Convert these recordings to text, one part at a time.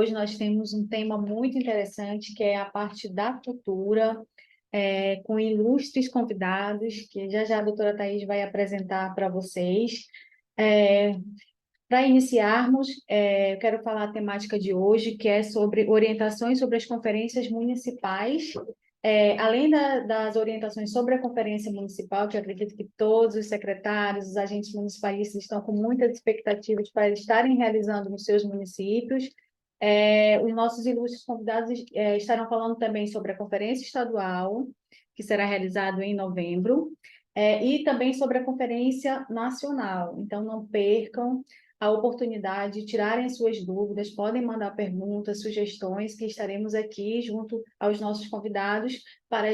hoje nós temos um tema muito interessante, que é a parte da cultura, com ilustres convidados, que já já a doutora Thais vai apresentar para vocês. Para iniciarmos, eu quero falar a temática de hoje, que é sobre orientações sobre as conferências municipais. Além das orientações sobre a conferência municipal, que eu acredito que todos os secretários, os agentes municipalistas estão com muitas expectativas para estarem realizando nos seus municípios, os nossos ilustres convidados estarão falando também sobre a conferência estadual, que será realizada em novembro, e também sobre a conferência nacional. Então, não percam a oportunidade de tirarem suas dúvidas, podem mandar perguntas, sugestões, que estaremos aqui junto aos nossos convidados para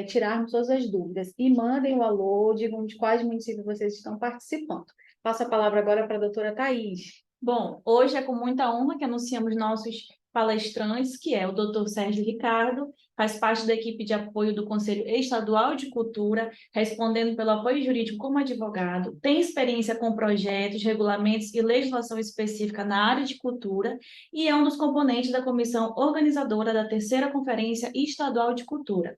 tirarmos todas as dúvidas. E mandem o alô, digam de quais municípios vocês estão participando. Passo a palavra agora para a doutora Thais. Bom, hoje é com muita honra que anunciamos nossos palestrantes, que é o Dr. Sérgio Ricardo, faz parte da equipe de apoio do Conselho Estadual de Cultura, respondendo pelo apoio jurídico como advogado, tem experiência com projetos, regulamentos e legislação específica na área de cultura e é um dos componentes da comissão organizadora da terceira Conferência Estadual de Cultura.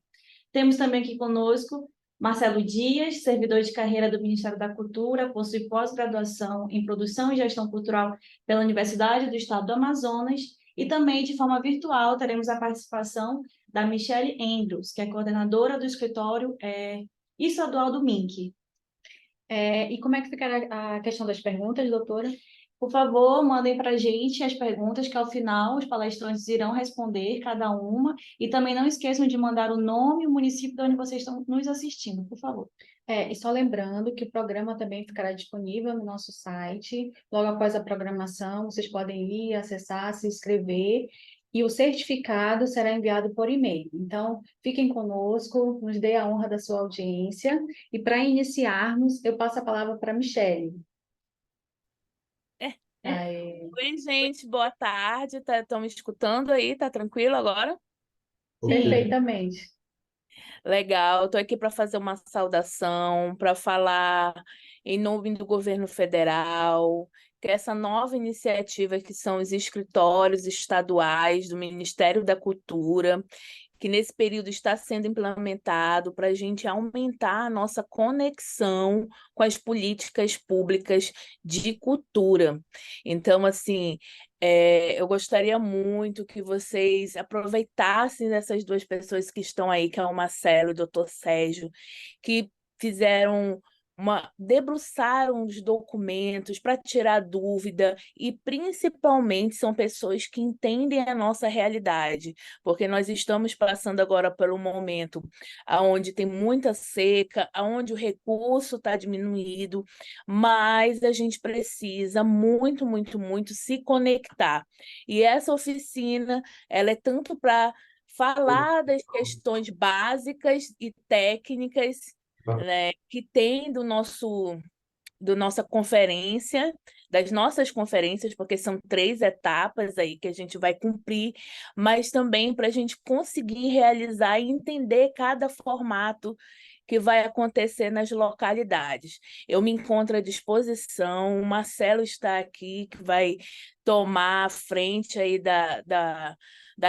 Temos também aqui conosco Marcelo Dias, servidor de carreira do Ministério da Cultura, possui pós-graduação em Produção e Gestão Cultural pela Universidade do Estado do Amazonas, e também, de forma virtual, teremos a participação da Michele Andrews, que é coordenadora do escritório estadual do MINC. E como é que ficará a questão das perguntas, doutora? Por favor, mandem para a gente as perguntas que, ao final, os palestrantes irão responder cada uma. E também não esqueçam de mandar o nome e o município de onde vocês estão nos assistindo, por favor. E só lembrando que o programa também ficará disponível no nosso site. Logo após a programação, vocês podem ir, acessar, se inscrever. E o certificado será enviado por e-mail. Então, fiquem conosco, nos dê a honra da sua audiência. E para iniciarmos, eu passo a palavra para a Michele. Oi, gente, boa tarde. Estão me escutando aí? Tá tranquilo agora? Perfeitamente. Legal, estou aqui para fazer uma saudação, para falar em nome do governo federal, que essa nova iniciativa que são os escritórios estaduais do Ministério da Cultura, que nesse período está sendo implementado para a gente aumentar a nossa conexão com as políticas públicas de cultura. Então, assim, eu gostaria muito que vocês aproveitassem essas duas pessoas que estão aí, que é o Marcelo e o Dr. Sérgio, que debruçaram os documentos para tirar dúvida e, principalmente, são pessoas que entendem a nossa realidade, porque nós estamos passando agora por um momento onde tem muita seca, onde o recurso está diminuído, mas a gente precisa muito, muito, muito se conectar. E essa oficina, ela é tanto para falar das questões básicas e técnicas, né, que tem da nossa conferência, das nossas conferências, porque são 3 etapas aí que a gente vai cumprir, mas também para a gente conseguir realizar e entender cada formato que vai acontecer nas localidades. Eu me encontro à disposição, o Marcelo está aqui, que vai tomar a frente aí da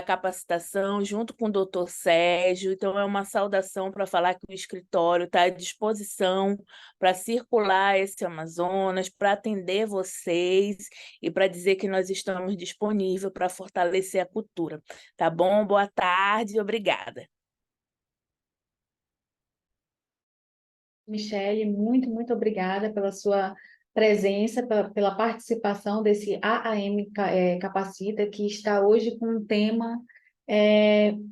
capacitação, junto com o doutor Sérgio. Então, é uma saudação para falar que o escritório está à disposição para circular esse Amazonas, para atender vocês e para dizer que nós estamos disponíveis para fortalecer a cultura. Tá bom? Boa tarde e obrigada. Michele, muito, muito obrigada pela sua presença, pela participação desse AAM Capacita, que está hoje com um tema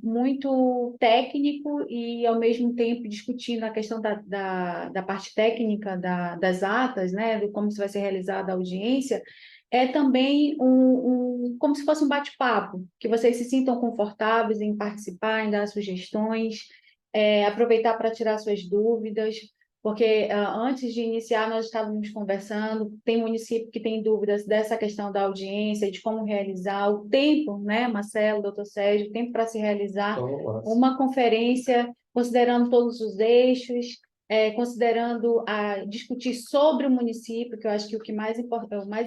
muito técnico e, ao mesmo tempo, discutindo a questão da parte técnica das atas, né, de como se vai ser realizada a audiência. É também como se fosse um bate-papo, que vocês se sintam confortáveis em participar, em dar sugestões, aproveitar para tirar suas dúvidas, porque antes de iniciar nós estávamos conversando, tem município que tem dúvidas dessa questão da audiência, de como realizar, o tempo, né, Marcelo, doutor Sérgio, o tempo para se realizar uma conferência, considerando todos os eixos, considerando discutir sobre o município, que eu acho que o mais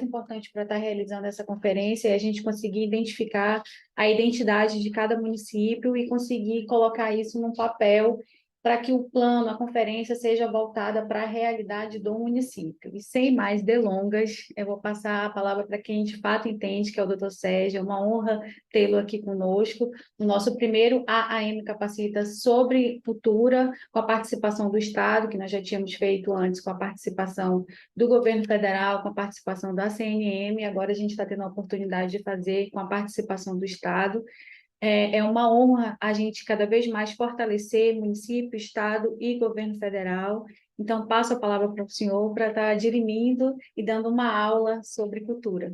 importante para estar realizando essa conferência é a gente conseguir identificar a identidade de cada município e conseguir colocar isso num papel para que o plano, a conferência seja voltada para a realidade do município. E sem mais delongas, eu vou passar a palavra para quem de fato entende, que é o doutor Sérgio. É uma honra tê-lo aqui conosco, no nosso primeiro AAM Capacita sobre cultura, com a participação do Estado, que nós já tínhamos feito antes com a participação do governo federal, com a participação da CNM, agora a gente está tendo a oportunidade de fazer com a participação do Estado. É uma honra a gente cada vez mais fortalecer município, Estado e governo federal. Então, passo a palavra para o senhor para estar dirimindo e dando uma aula sobre cultura.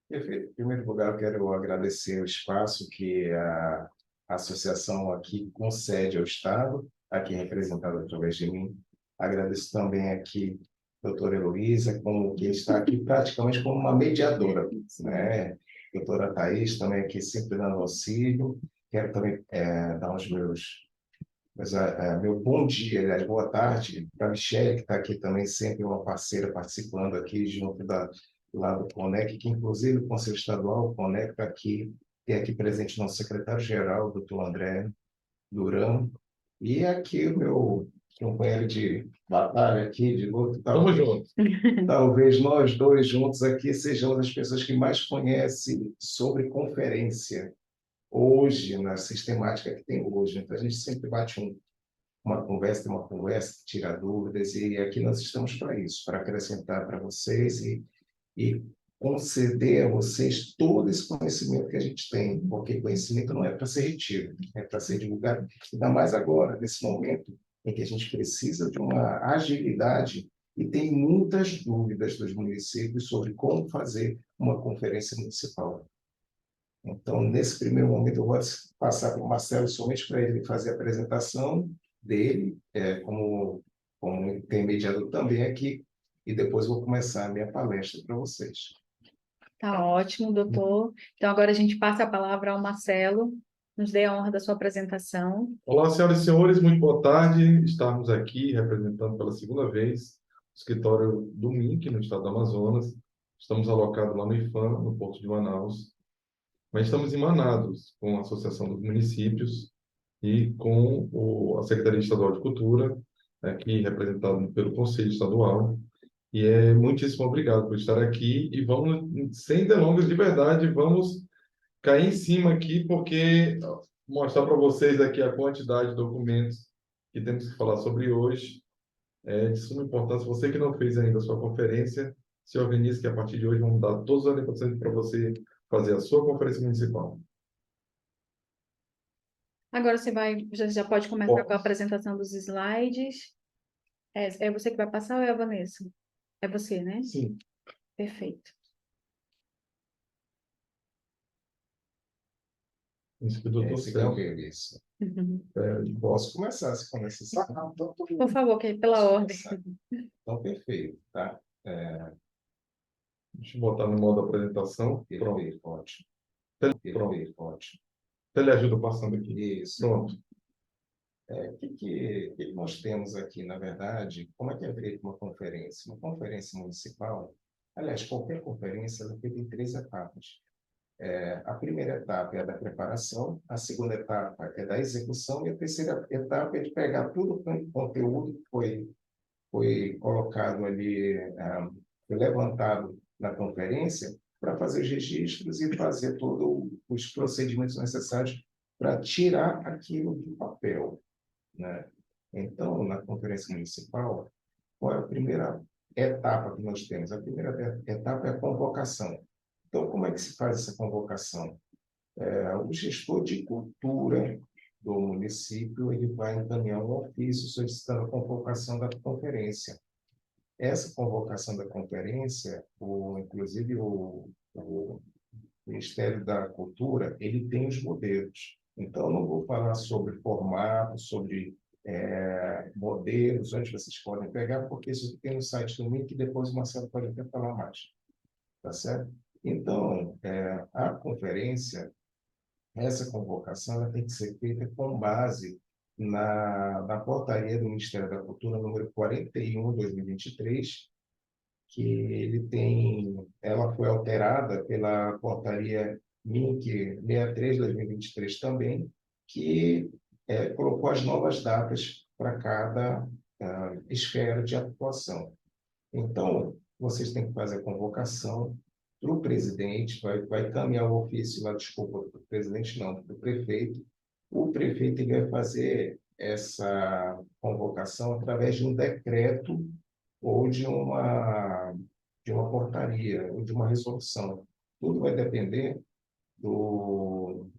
Perfeito. Em primeiro lugar, eu quero agradecer o espaço que a associação aqui concede ao Estado, aqui representado através de mim. Agradeço também aqui a doutora Heloísa, que está aqui praticamente como uma mediadora, né? Doutora Thaís também aqui sempre dando auxílio. Quero também dar meu bom dia, aliás, boa tarde para a Michelle, que está aqui também, sempre uma parceira participando aqui junto lá do CONEC, que inclusive o Conselho Estadual, o CONEC, está aqui, tem aqui presente nosso secretário-geral, o doutor André Durão, e aqui o meu companheiro de batalha aqui, de luta, Tamo junto. talvez nós dois juntos aqui sejamos as pessoas que mais conhecem sobre conferência hoje, na sistemática que tem hoje. Então, a gente sempre bate uma conversa, tem uma conversa, tira dúvidas, e aqui nós estamos para isso, para acrescentar para vocês e conceder a vocês todo esse conhecimento que a gente tem, porque conhecimento não é para ser retido, é para ser divulgado, ainda mais agora, nesse momento em que a gente precisa de uma agilidade e tem muitas dúvidas dos municípios sobre como fazer uma conferência municipal. Então, nesse primeiro momento, eu vou passar para o Marcelo somente para ele fazer a apresentação dele, como tem mediador também aqui, e depois vou começar a minha palestra para vocês. Tá ótimo, doutor. Então, agora a gente passa a palavra ao Marcelo. Nos dê a honra da sua apresentação. Olá, senhoras e senhores, muito boa tarde. Estamos aqui representando pela segunda vez o escritório do MINC, no estado do Amazonas. Estamos alocados lá no IFAM, no Porto de Manaus. Mas estamos emanados com a Associação dos Municípios e com a Secretaria Estadual de Cultura, aqui representado pelo Conselho Estadual. E muitíssimo obrigado por estar aqui. E vamos, sem delongas, de verdade, vamos cair em cima aqui, porque mostrar para vocês aqui a quantidade de documentos que temos que falar sobre hoje é de suma importância. Você que não fez ainda a sua conferência, se organize, que a partir de hoje vamos dar todas as orientações para você fazer a sua conferência municipal. Agora você já pode começar com a apresentação dos slides. É você que vai passar ou é a Vanessa? É você, né? Sim. Perfeito. Isso que o doutor Sérgio. Isso. Uhum. Posso começar, se for necessário. Por favor, que pela ordem. Então, perfeito, tá? Deixa eu botar no modo apresentação. Pronto. Perfeito, ótimo. Pronto. Ótimo. Teleajuda passando aqui. Isso. Pronto. O que nós temos aqui, na verdade, como é que é feita uma conferência? Uma conferência municipal, aliás, qualquer conferência, ela é feita em 3 etapas. A primeira etapa é a da preparação, a segunda etapa é da execução e a terceira etapa é de pegar tudo o conteúdo que foi colocado ali, foi levantado na conferência para fazer os registros e fazer todos os procedimentos necessários para tirar aquilo do papel, né? Então, na conferência municipal, qual é a primeira etapa que nós temos? A primeira etapa é a convocação. Então, como é que se faz essa convocação? O gestor de cultura do município ele vai encaminhar um ofício solicitando a convocação da conferência. Essa convocação da conferência, inclusive o Ministério da Cultura, ele tem os modelos. Então, eu não vou falar sobre formato, sobre modelos, onde vocês podem pegar, porque isso tem no site do MINC, que depois o Marcelo pode até falar mais. Tá certo? Então, a conferência, essa convocação, ela tem que ser feita com base na portaria do Ministério da Cultura, número 41, 2023, que ela foi alterada pela portaria MINC 63, 2023 também, que colocou as novas datas para cada esfera de atuação. Então, vocês têm que fazer a convocação para o presidente, vai caminhar o ofício lá, desculpa, para o presidente não, para o prefeito. O prefeito ele vai fazer essa convocação através de um decreto ou de uma portaria, ou de uma resolução. Tudo vai depender do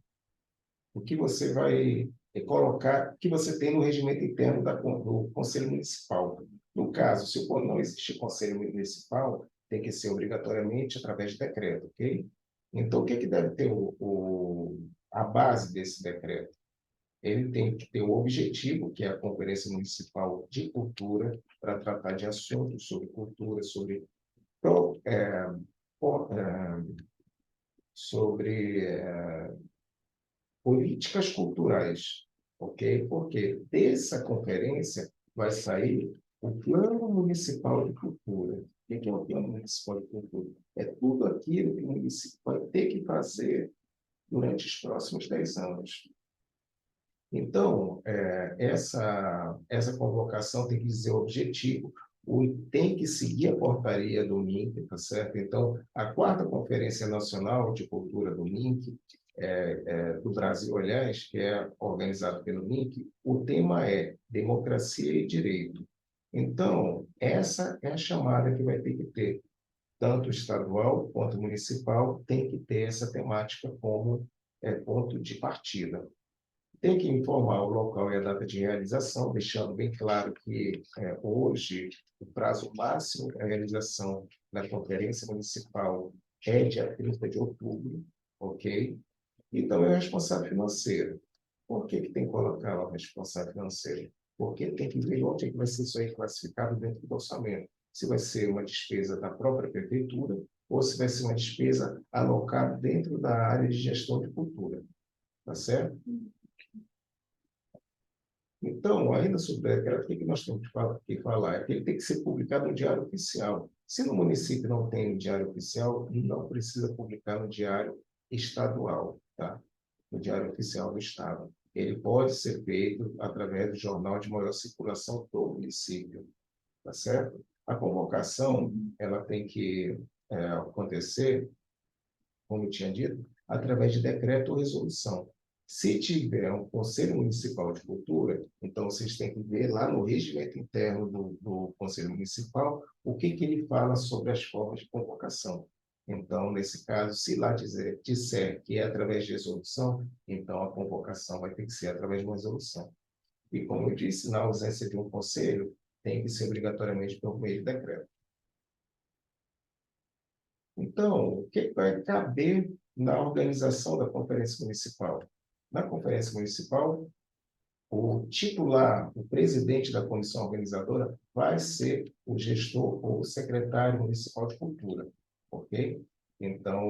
que você vai colocar, que você tem no regimento interno do Conselho Municipal. No caso, se não existe Conselho Municipal, tem que ser obrigatoriamente através de decreto, ok? Então, o que deve ter a base desse decreto? Ele tem que ter o objetivo, que é a Conferência Municipal de Cultura, para tratar de assuntos sobre cultura, sobre políticas culturais, ok? Porque dessa conferência vai sair o Plano Municipal de Cultura. O que é o Plano Municipal de Cultura? É tudo aquilo que o município vai ter que fazer durante os próximos 10 anos. Então, essa convocação tem que dizer o objetivo, tem que seguir a portaria do MINC, tá certo? Então, a 4ª Conferência Nacional de Cultura do MINC, do Brasil, aliás, que é organizado pelo MINC, o tema é Democracia e Direito. Então, essa é a chamada que vai ter que ter, tanto estadual quanto municipal, tem que ter essa temática como ponto de partida. Tem que informar o local e a data de realização, deixando bem claro que hoje o prazo máximo de realização da Conferência Municipal é dia 30 de outubro, ok? Então, é o responsável financeiro. Por que tem que colocar lá o responsável financeiro? Porque tem que ver onde é que vai ser isso aí classificado dentro do orçamento. Se vai ser uma despesa da própria prefeitura ou se vai ser uma despesa alocada dentro da área de gestão de cultura. Tá certo? Então, ainda sobre o decreto, o que nós temos que falar? É que ele tem que ser publicado no Diário Oficial. Se no município não tem Diário Oficial, não precisa publicar no Diário Estadual, tá? No Diário Oficial do Estado. Ele pode ser feito através do jornal de maior circulação do município, tá certo? A convocação, ela tem que acontecer, como eu tinha dito, através de decreto ou resolução. Se tiver um Conselho Municipal de Cultura, então vocês têm que ver lá no regimento interno do Conselho Municipal o que ele fala sobre as formas de convocação. Então, nesse caso, se lá disser que é através de resolução, então a convocação vai ter que ser através de uma resolução. E, como eu disse, na ausência de um conselho, tem que ser obrigatoriamente por meio de decreto. Então, o que vai caber na organização da Conferência Municipal? Na Conferência Municipal, o titular, o presidente da comissão organizadora, vai ser o gestor ou o secretário municipal de cultura, ok? Então,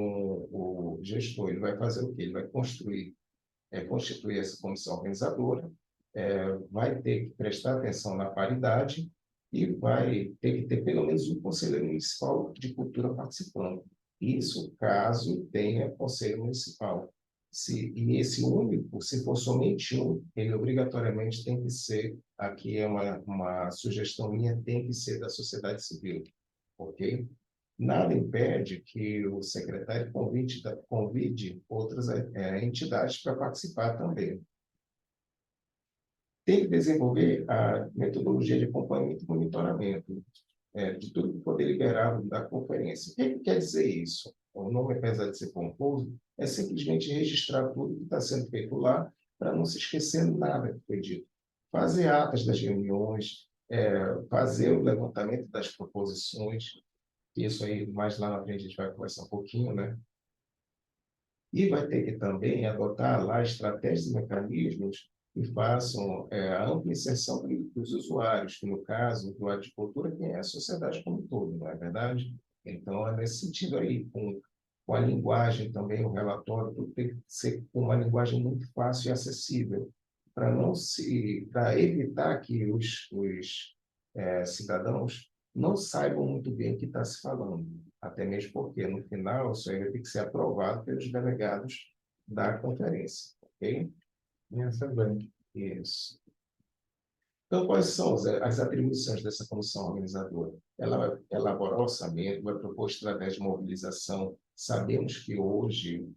o gestor ele vai fazer o quê? Ele vai constituir essa comissão organizadora, vai ter que prestar atenção na paridade e vai ter que ter pelo menos um conselheiro municipal de cultura participando. Isso caso tenha conselho municipal. E esse único, se for somente um, ele obrigatoriamente tem que ser, aqui é uma sugestão minha, tem que ser da sociedade civil, ok? Nada impede que o secretário convide outras entidades para participar também. Tem que desenvolver a metodologia de acompanhamento e monitoramento de tudo que for deliberado da conferência. O que quer dizer isso? O nome, apesar de ser confuso, é simplesmente registrar tudo que está sendo feito lá para não se esquecer nada que foi dito. Fazer atas das reuniões, fazer o levantamento das proposições, isso aí mais lá na frente a gente vai conversar um pouquinho, né? E vai ter que também adotar lá estratégias e mecanismos que façam a ampla inserção dos usuários, que no caso, o usuário de cultura, quem é a sociedade como um todo, não é verdade? Então, é nesse sentido aí, com a linguagem também, o relatório, tudo tem que ser com uma linguagem muito fácil e acessível. para evitar que cidadãos não saibam muito bem o que está se falando, até mesmo porque, no final, isso aí vai ter que ser aprovado pelos delegados da conferência, ok? Excelente. Isso. Então, quais são as atribuições dessa comissão organizadora? Ela vai elaborar orçamento, vai propor estratégia de mobilização. Sabemos que hoje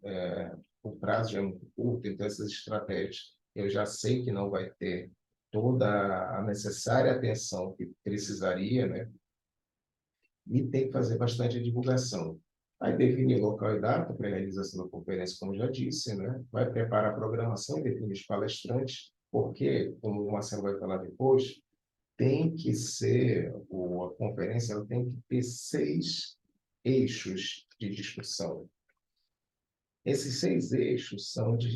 o prazo é muito curto, então essas estratégias eu já sei que não vai ter toda a necessária atenção que precisaria, né? E tem que fazer bastante divulgação. Aí definir local e data para a realização da conferência, como já disse, né? Vai preparar a programação e definir os palestrantes, porque, como o Marcelo vai falar depois, tem que ser, a conferência ela tem que ter 6 eixos de discussão. Esses 6 eixos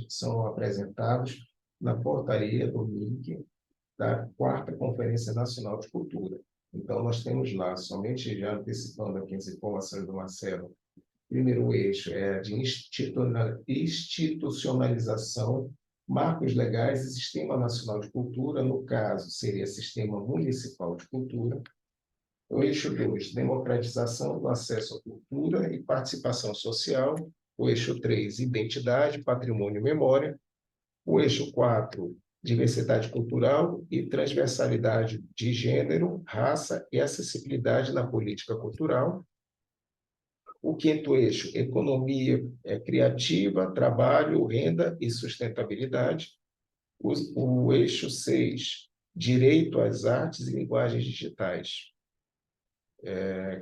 são apresentados na portaria do MIC da 4ª Conferência Nacional de Cultura. Então, nós temos lá, somente já antecipando aqui as informações do Marcelo, primeiro eixo é de institucionalização, marcos legais e Sistema Nacional de Cultura, no caso, seria Sistema Municipal de Cultura. O eixo 2, democratização do acesso à cultura e participação social. O eixo 3, identidade, patrimônio e memória. O eixo 4, diversidade cultural e transversalidade de gênero, raça e acessibilidade na política cultural. O 5º eixo, economia criativa, trabalho, renda e sustentabilidade. O eixo 6, direito às artes e linguagens digitais.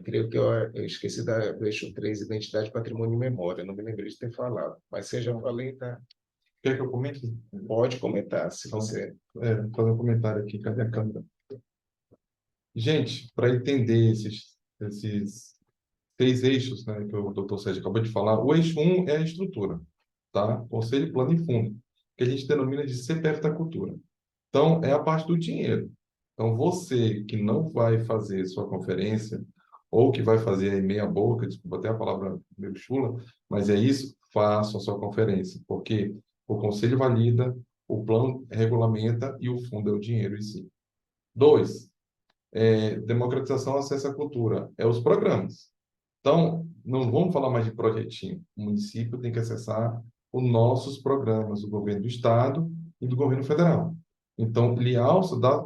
Creio que eu esqueci do eixo 3, identidade, patrimônio e memória. Não me lembrei de ter falado, mas se eu já falei, tá? Quer que eu comente? Pode comentar, se você... Vou fazer um comentário aqui. Cadê a câmera? Gente, para entender esses 6 eixos, né, que o doutor Sérgio acabou de falar, o eixo 1 é a estrutura, tá? Conselho, plano e fundo, que a gente denomina de CPF da cultura. Então, é a parte do dinheiro. Então, você que não vai fazer sua conferência, ou que vai fazer aí meia boca, desculpa até a palavra meio chula, mas é isso, faça a sua conferência, porque o conselho valida, o plano regulamenta e o fundo é o dinheiro em si. 2, democratização e acesso à cultura, é os programas. Então, não vamos falar mais de projetinho. O município tem que acessar os nossos programas, do governo do estado e do governo federal. Então, ele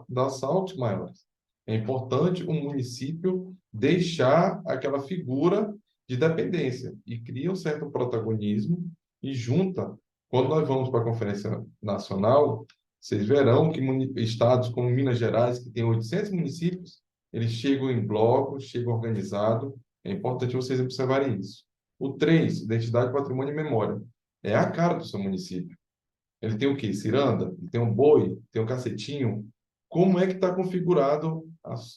dá saltos maiores. É importante o município deixar aquela figura de dependência e cria um certo protagonismo e junta. Quando nós vamos para a Conferência Nacional, vocês verão que estados como Minas Gerais, que tem 800 municípios, eles chegam em bloco, chegam organizado. É importante vocês observarem isso. O 3, identidade, patrimônio e memória. É a cara do seu município. Ele tem o quê? Ciranda? Ele tem um boi? Tem um cacetinho? Como é que está configurado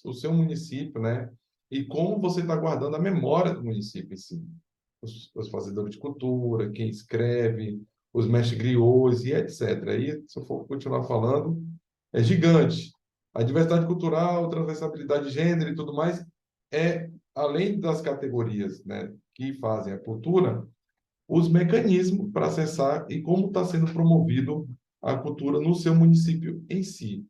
o seu município, né? E como você está guardando a memória do município em si. Os fazedores de cultura, quem escreve, os mestres griots e etc. Aí, se eu for continuar falando, é gigante. A diversidade cultural, transversalidade de gênero e tudo mais, além das categorias, né, que fazem a cultura, os mecanismos para acessar e como está sendo promovido a cultura no seu município em si.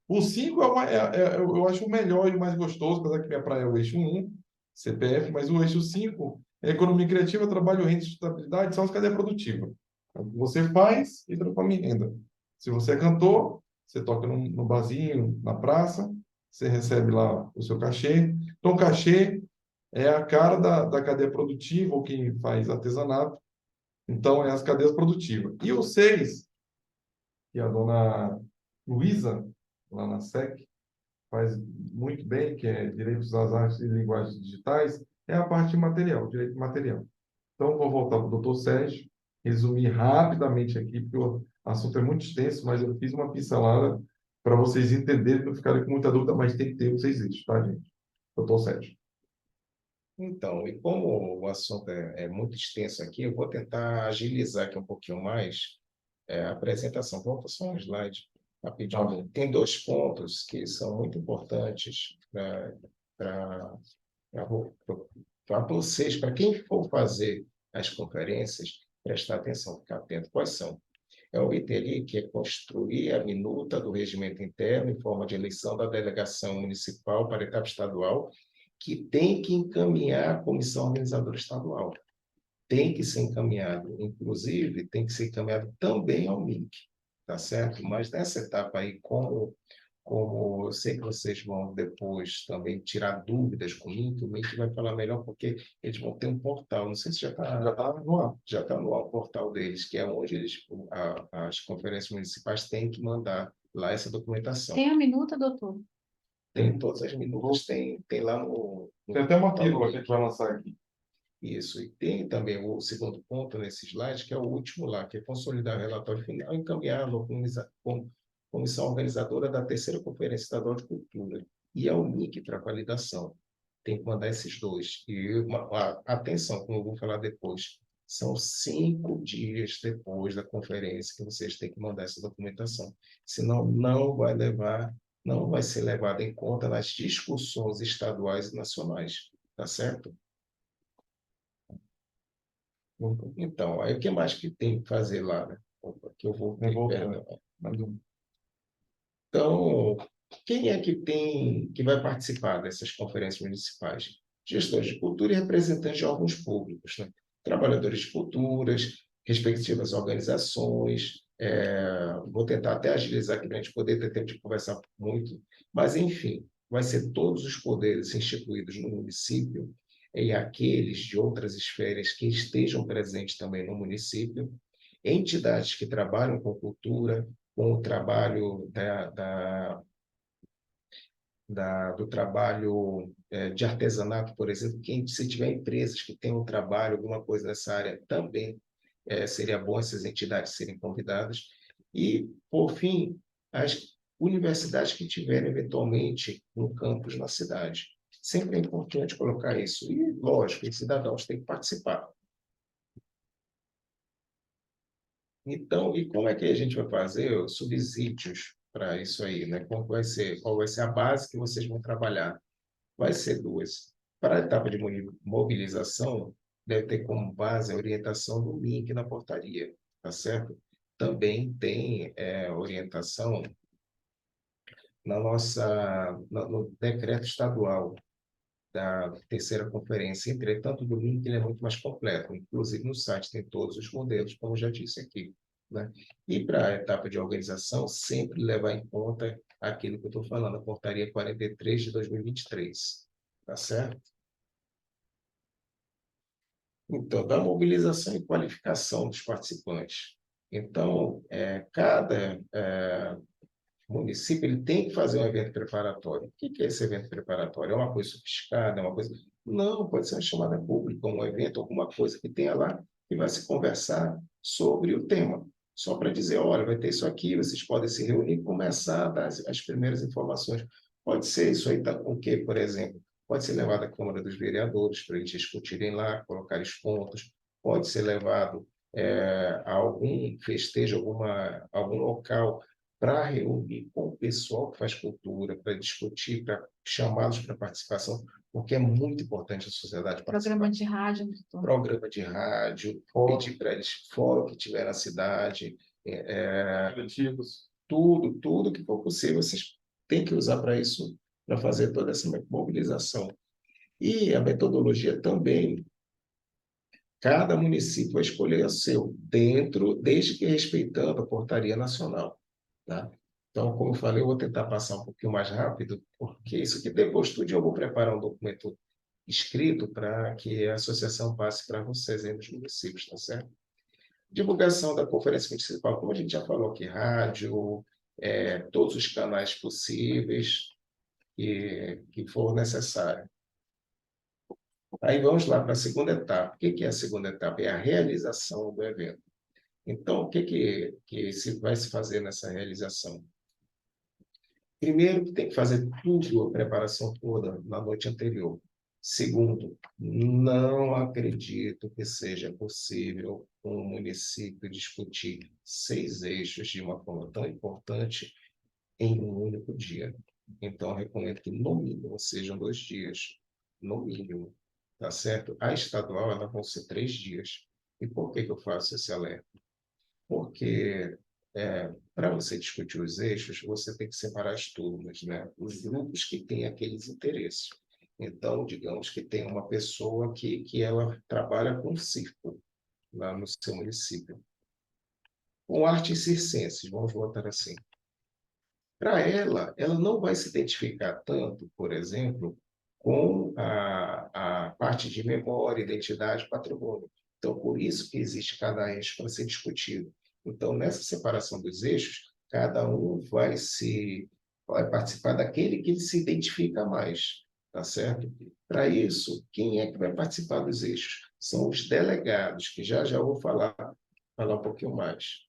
O 5 eu acho o melhor e o mais gostoso, apesar que minha praia é o eixo 1, CPF, mas o eixo 5 é economia criativa, trabalho, renda e sustentabilidade, são as cadeias produtivas. É o que você faz e transforma em renda. Se você é cantor, você toca no barzinho, na praça, você recebe lá o seu cachê. Então, cachê é a cara da cadeia produtiva, ou quem faz artesanato. Então, é as cadeias produtivas. E o 6, que a dona Luísa, lá na SEC, faz muito bem, que é Direitos às Artes e Linguagens Digitais, é a parte material, direito material. Então, vou voltar para o doutor Sérgio, resumir rapidamente aqui, porque o assunto é muito extenso, mas eu fiz uma pincelada para vocês entenderem, não ficarem com muita dúvida, mas tem que ter os 6 eixos, tá, gente? Doutor Sérgio. Então, e como o assunto é muito extenso aqui, eu vou tentar agilizar aqui um pouquinho mais a apresentação. Volta só um slide rapidinho. Tem 2 pontos que são muito importantes para vocês, para quem for fazer as conferências, prestar atenção, ficar atento. Quais são? É o item ali que é construir a minuta do regimento interno em forma de eleição da delegação municipal para a etapa estadual, que tem que encaminhar a comissão organizadora estadual. Tem que ser encaminhado, inclusive, tem que ser encaminhado também ao MINC, tá certo? Mas nessa etapa aí, como eu sei que vocês vão depois também tirar dúvidas com o MINC vai falar melhor, porque eles vão ter um portal, não sei se já está no ar, já está no ar o portal deles, que é onde as conferências municipais têm que mandar lá essa documentação. Tem a minuta, doutor? Tem todas as minutas, tem lá no Tem até uma portal pílula do que a MINC. gente vai lançar aqui. Isso, e tem também o segundo ponto nesse slide, que é o último lá, que é consolidar o relatório final e encaminhar a comissão organizadora da terceira Conferência Estadual de Cultura e ao MIC para validação. Tem que mandar esses dois. E atenção, como eu vou falar depois, são 5 dias depois da conferência que vocês têm que mandar essa documentação. Senão, não vai ser levado em conta nas discussões estaduais e nacionais. Tá certo? Então, aí o que mais que tem que fazer lá, né? Opa, que eu vou Vem ter voltando. perna. Mais um. Então, quem é que vai participar dessas conferências municipais? Gestores de cultura e representantes de órgãos públicos, né? Trabalhadores de culturas, respectivas organizações. Vou tentar até agilizar aqui para a gente poder ter tempo de conversar muito, mas, enfim, vai ser todos os poderes instituídos no município e aqueles de outras esferas que estejam presentes também no município, entidades que trabalham com cultura, com o trabalho do trabalho de artesanato, por exemplo, se tiver empresas que têm um trabalho, alguma coisa nessa área, também seria bom essas entidades serem convidadas. E, por fim, as universidades que tiverem, eventualmente, um campus na cidade. Sempre é importante colocar isso. E, lógico, os cidadãos têm que participar. Então, e como é que a gente vai fazer os subsídios para isso aí, né? Qual vai ser a base que vocês vão trabalhar? Vai ser duas. Para a etapa de mobilização, deve ter como base a orientação do link na portaria, tá certo? Também tem orientação no decreto estadual da terceira conferência. Entretanto, do link ele é muito mais completo. Inclusive, no site tem todos os modelos, como eu já disse aqui, né? E para a etapa de organização, sempre levar em conta aquilo que eu estou falando, a portaria 43 de 2023. Tá certo? Então, da mobilização e qualificação dos participantes. Então, cada município ele tem que fazer um evento preparatório. O que é esse evento preparatório? É uma coisa sofisticada? É uma coisa... Não, pode ser uma chamada pública, um evento, alguma coisa que tenha lá que vai se conversar sobre o tema. Só para dizer, olha, vai ter isso aqui, vocês podem se reunir e começar a dar as primeiras informações. Pode ser isso aí, tá, o quê, por exemplo? Pode ser levado à Câmara dos Vereadores para eles discutirem lá, colocar os pontos. Pode ser levado a algum festejo, algum local para reunir com o pessoal que faz cultura, para discutir, para chamá-los para participação, porque é muito importante a sociedade participar. Programa de rádio, doutor. Programa de rádio, pedir para eles, fórum que tiver na cidade, Coletivos. tudo que for possível, vocês têm que usar para isso, para fazer toda essa mobilização. E a metodologia também, cada município vai escolher o seu, desde que respeitando a portaria nacional. Tá? Então, como eu falei, eu vou tentar passar um pouquinho mais rápido, porque isso aqui depois tudo eu vou preparar um documento escrito para que a associação passe para vocês aí nos municípios, tá certo? Divulgação da conferência municipal, como a gente já falou aqui, rádio, todos os canais possíveis que for necessário. Aí vamos lá para a segunda etapa. O que é a segunda etapa? É a realização do evento. Então, o que vai se fazer nessa realização? Primeiro, que tem que fazer tudo, a preparação toda na noite anterior. Segundo, não acredito que seja possível um município discutir 6 eixos de uma forma tão importante em um único dia. Então, recomendo que, no mínimo, sejam 2 dias. No mínimo. Tá certo? A estadual, ela vão ser 3 dias. E por que eu faço esse alerta? Porque para você discutir os eixos, você tem que separar as turmas, né? Os grupos que têm aqueles interesses. Então, digamos que tem uma pessoa que ela trabalha com circo lá no seu município, com artes circenses, vamos botar assim. Para ela não vai se identificar tanto, por exemplo, com a parte de memória, identidade, patrimônio. Então, por isso que existe cada eixo para ser discutido. Então, nessa separação dos eixos, cada um vai participar daquele que ele se identifica mais, tá certo? Para isso, quem é que vai participar dos eixos? São os delegados, que já vou falar um pouquinho mais.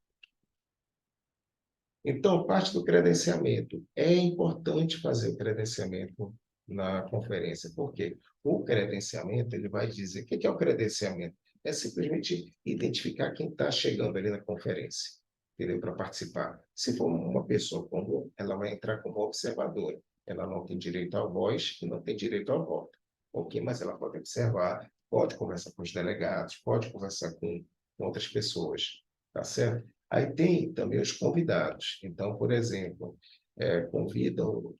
Então, parte do credenciamento. É importante fazer o credenciamento na conferência. Por quê? O credenciamento, ele vai dizer... O que é o credenciamento? É simplesmente identificar quem está chegando ali na conferência, entendeu? Para participar. Se for uma pessoa comum, ela vai entrar como observadora. Ela não tem direito à voz e não tem direito ao voto. Ok? Mas ela pode observar, pode conversar com os delegados, pode conversar com outras pessoas. Tá certo? Aí tem também os convidados. Então, por exemplo, convidam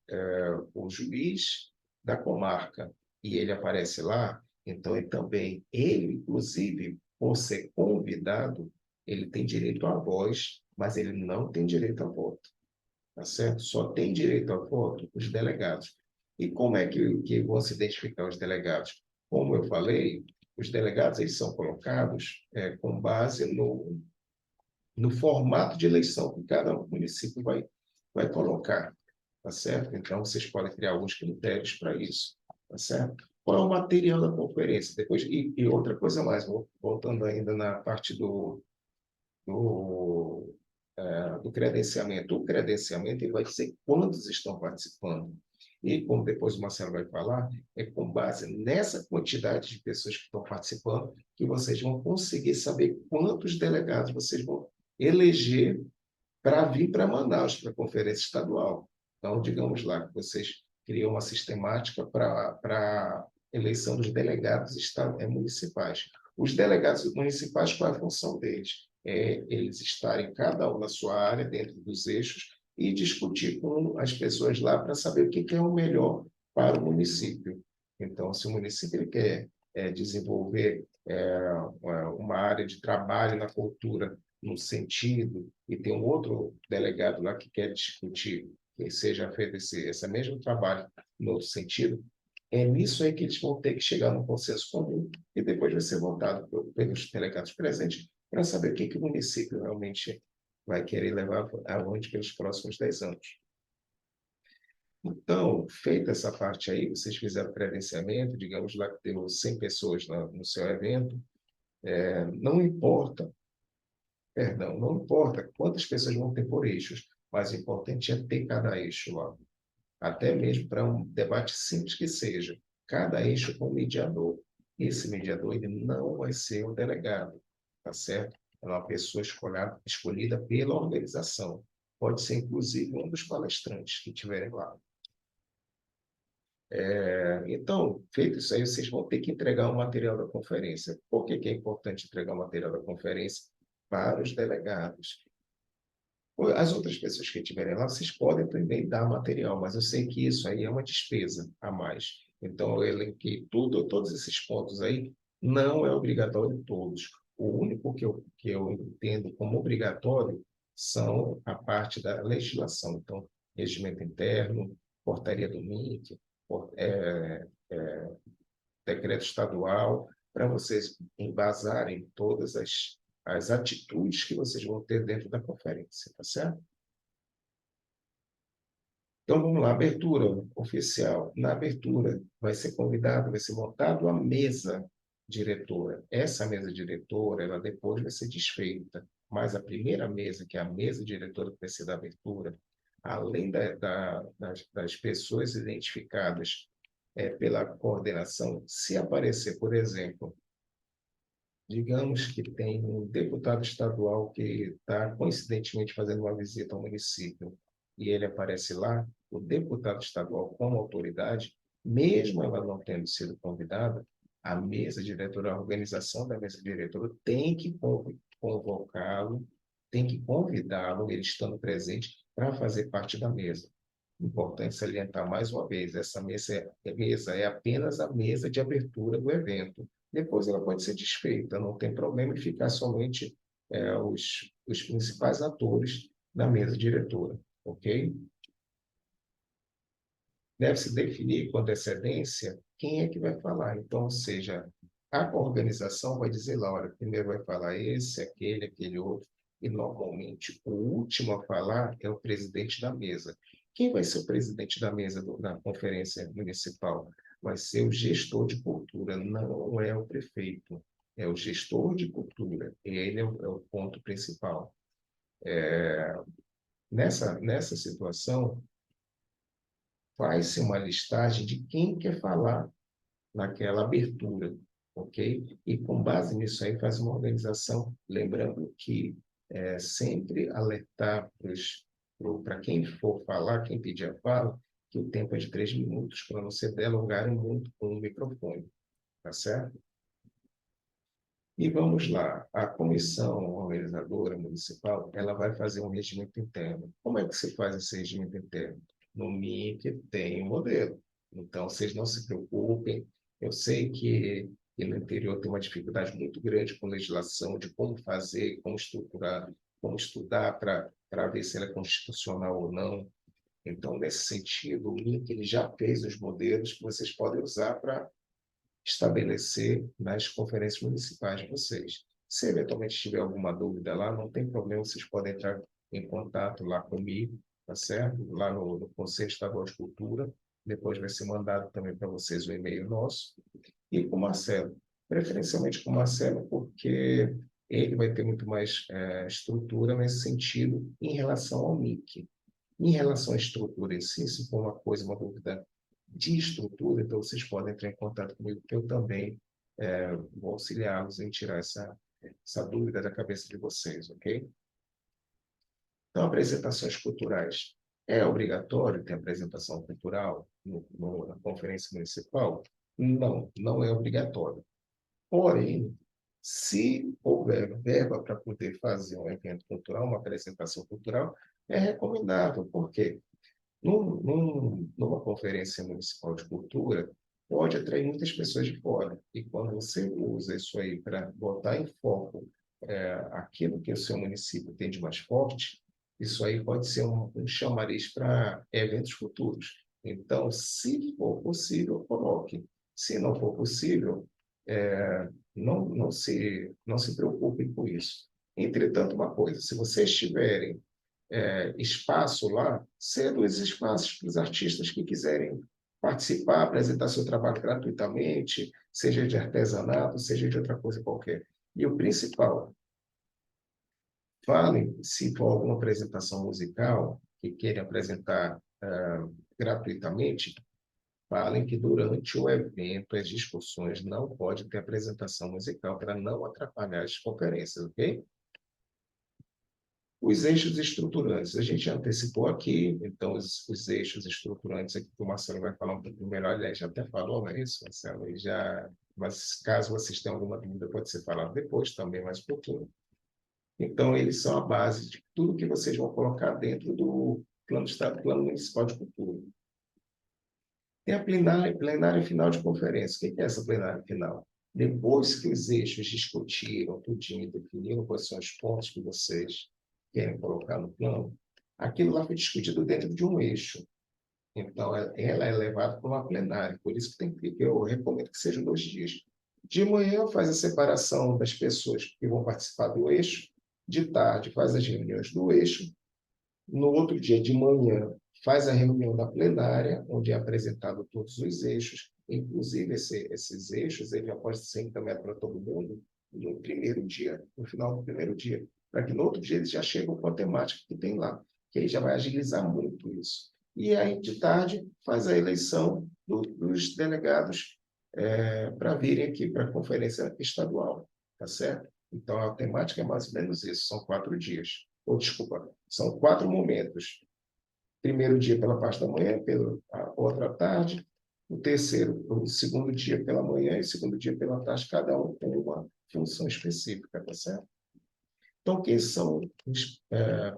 o juiz da comarca e ele aparece lá. Então, ele, inclusive, por ser convidado, ele tem direito à voz, mas ele não tem direito a voto. Tá certo? Só tem direito a voto os delegados. E como é que vão se identificar os delegados? Como eu falei, os delegados eles são colocados com base no formato de eleição que cada município vai colocar, tá certo? Então, vocês podem criar alguns critérios para isso, tá certo? Qual é o material da conferência? Depois, e outra coisa mais, voltando ainda na parte do, do credenciamento. O credenciamento ele vai dizer quantos estão participando. E, como depois o Marcelo vai falar, é com base nessa quantidade de pessoas que estão participando que vocês vão conseguir saber quantos delegados vocês vão eleger para vir para Manaus, para a conferência estadual. Então, digamos lá que vocês criam uma sistemática para a eleição dos delegados municipais. Os delegados municipais, qual é a função deles? Eles estarem cada um na sua área, dentro dos eixos, e discutir com as pessoas lá para saber o que é o melhor para o município. Então, se o município ele quer desenvolver uma área de trabalho na cultura no sentido, e tem um outro delegado lá que quer discutir que seja feito esse mesmo trabalho no outro sentido, é nisso aí que eles vão ter que chegar num consenso comum e depois vai ser votado pelos delegados presentes para saber o que o município realmente vai querer levar aonde pelos próximos 10 anos. Então, feita essa parte aí, vocês fizeram o credenciamento, digamos lá que deu 100 pessoas no seu evento, não importa não importa quantas pessoas vão ter por eixos, mas o importante é ter cada eixo lá. Até mesmo para um debate simples que seja, cada eixo com um mediador. Esse mediador ele não vai ser o delegado, tá certo? É uma pessoa escolhida pela organização. Pode ser, inclusive, um dos palestrantes que estiverem lá. Então, feito isso aí, vocês vão ter que entregar o material da conferência. Por que é importante entregar o material da conferência? Para os delegados. As outras pessoas que estiverem lá, vocês podem também dar material, mas eu sei que isso aí é uma despesa a mais. Então, eu elenquei todos esses pontos aí, não é obrigatório todos. O único que eu entendo como obrigatório são a parte da legislação. Então, regimento interno, portaria do MIC, decreto estadual, para vocês embasarem todas as atitudes que vocês vão ter dentro da conferência, tá certo? Então, vamos lá, abertura oficial. Na abertura, vai ser montado a mesa diretora. Essa mesa diretora, ela depois vai ser desfeita, mas a primeira mesa, que é a mesa diretora que vai ser da abertura, além das pessoas identificadas pela coordenação, se aparecer, por exemplo, digamos que tem um deputado estadual que está coincidentemente fazendo uma visita ao município e ele aparece lá, o deputado estadual como autoridade, mesmo ela não tendo sido convidada, a mesa diretora, a organização da mesa diretora tem que convocá-lo, tem que convidá-lo, ele estando presente, para fazer parte da mesa. Importante salientar mais uma vez, essa mesa é apenas a mesa de abertura do evento. Depois ela pode ser desfeita, não tem problema em ficar somente os principais atores na mesa diretora, ok? Deve-se definir com antecedência quem é que vai falar. Então, ou seja, a organização vai dizer lá, olha, primeiro vai falar esse, aquele outro, e normalmente o último a falar é o presidente da mesa. Quem vai ser o presidente da mesa na conferência municipal? Vai ser o gestor de cultura, não é o prefeito, é o gestor de cultura. Ele é o ponto principal. Nessa situação, faz-se uma listagem de quem quer falar naquela abertura, ok? E com base nisso aí faz uma organização, lembrando que sempre alertar para quem for falar, quem pedir a fala, que o tempo é de 3 minutos, para não se delongarem muito com o microfone, tá certo? E vamos lá, a comissão organizadora municipal, ela vai fazer um regimento interno. Como é que se faz esse regimento interno? No MIC tem um modelo. Então, vocês não se preocupem. Eu sei que no interior tem uma dificuldade muito grande com legislação, de como fazer, como estruturar, como estudar para ver se ela é constitucional ou não. Então, nesse sentido, o MIC ele já fez os modelos que vocês podem usar para estabelecer nas conferências municipais de vocês. Se eventualmente tiver alguma dúvida lá, não tem problema, vocês podem entrar em contato lá comigo, tá certo? Lá no Conselho Estadual de Cultura, depois vai ser mandado também para vocês o e-mail nosso, e com o Marcelo. Preferencialmente com o Marcelo, porque ele vai ter muito mais estrutura nesse sentido em relação ao MIC. Em relação à estrutura em si, se for uma dúvida de estrutura, então vocês podem entrar em contato comigo, que eu também vou auxiliá-los em tirar essa dúvida da cabeça de vocês, ok? Então, apresentações culturais. É obrigatório ter apresentação cultural na conferência municipal? Não, não é obrigatório. Porém, se houver verba para poder fazer um evento cultural, uma apresentação cultural, é recomendável. Por quê? Numa conferência municipal de cultura, pode atrair muitas pessoas de fora. E quando você usa isso aí para botar em foco aquilo que o seu município tem de mais forte, isso aí pode ser um chamariz para eventos futuros. Então, se for possível, coloque. Se não for possível, não se preocupem com isso. Entretanto, uma coisa, se vocês tiverem espaço lá, cedo esses espaços para os artistas que quiserem participar, apresentar seu trabalho gratuitamente, seja de artesanato, seja de outra coisa qualquer. E o principal, falem, se for alguma apresentação musical que queiram apresentar gratuitamente, falem que durante o evento, as discussões, não pode ter apresentação musical para não atrapalhar as conferências, ok? Os eixos estruturantes, a gente antecipou aqui, então os eixos estruturantes aqui que o Marcelo vai falar um pouco melhor, aliás, já até falou, não é isso, Marcelo? Mas caso vocês tenham alguma dúvida, pode ser falado depois também, mais um pouquinho. Então, eles são a base de tudo que vocês vão colocar dentro do plano municipal de cultura. Tem a plenária final de conferência. O que é essa plenária final? Depois que os eixos discutiram, tudinho, definiram quais são os pontos que vocês querem colocar no plano, aquilo lá foi discutido dentro de um eixo. Então, ela é levada para uma plenária. Por isso que eu recomendo que sejam 2 dias. De manhã, faz a separação das pessoas que vão participar do eixo. De tarde, faz as reuniões do eixo. No outro dia, de manhã, faz a reunião da plenária, onde é apresentado todos os eixos. Inclusive, esses eixos, ele já pode ser encaminhado para todo mundo no primeiro dia, no final do primeiro dia, para que no outro dia eles já chegam com a temática que tem lá, que aí já vai agilizar muito isso. E aí, de tarde, faz a eleição dos delegados para virem aqui para a conferência estadual, tá certo? Então, a temática é mais ou menos isso, são 4 dias. Ou, desculpa, são 4 momentos. Primeiro dia pela parte da manhã, pela outra tarde, o segundo dia pela manhã e o segundo dia pela tarde, cada um tem uma função específica, tá certo? Então, quem são os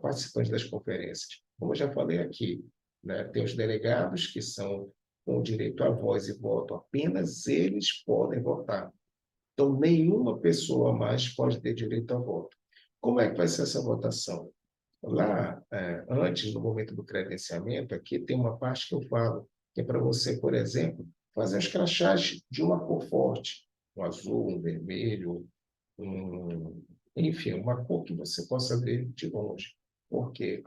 participantes das conferências? Como eu já falei aqui, né, tem os delegados, que são com direito à voz e voto, apenas eles podem votar. Então, nenhuma pessoa mais pode ter direito a voto. Como é que vai ser essa votação? Lá, antes, no momento do credenciamento, aqui tem uma parte que eu falo, que é para você, por exemplo, fazer os crachás de uma cor forte, um azul, um vermelho, enfim, uma cor que você possa ver de longe. Por quê?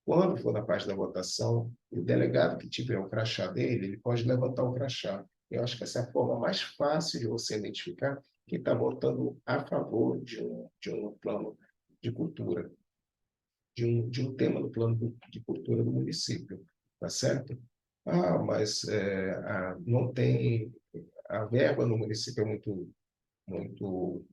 Quando for na parte da votação, o delegado que tiver o crachá dele, ele pode levantar o crachá. Eu acho que essa é a forma mais fácil de você identificar quem está votando a favor de um plano de cultura, de um tema no plano de cultura do município, tá certo? Ah, mas não tem, a verba no município é muito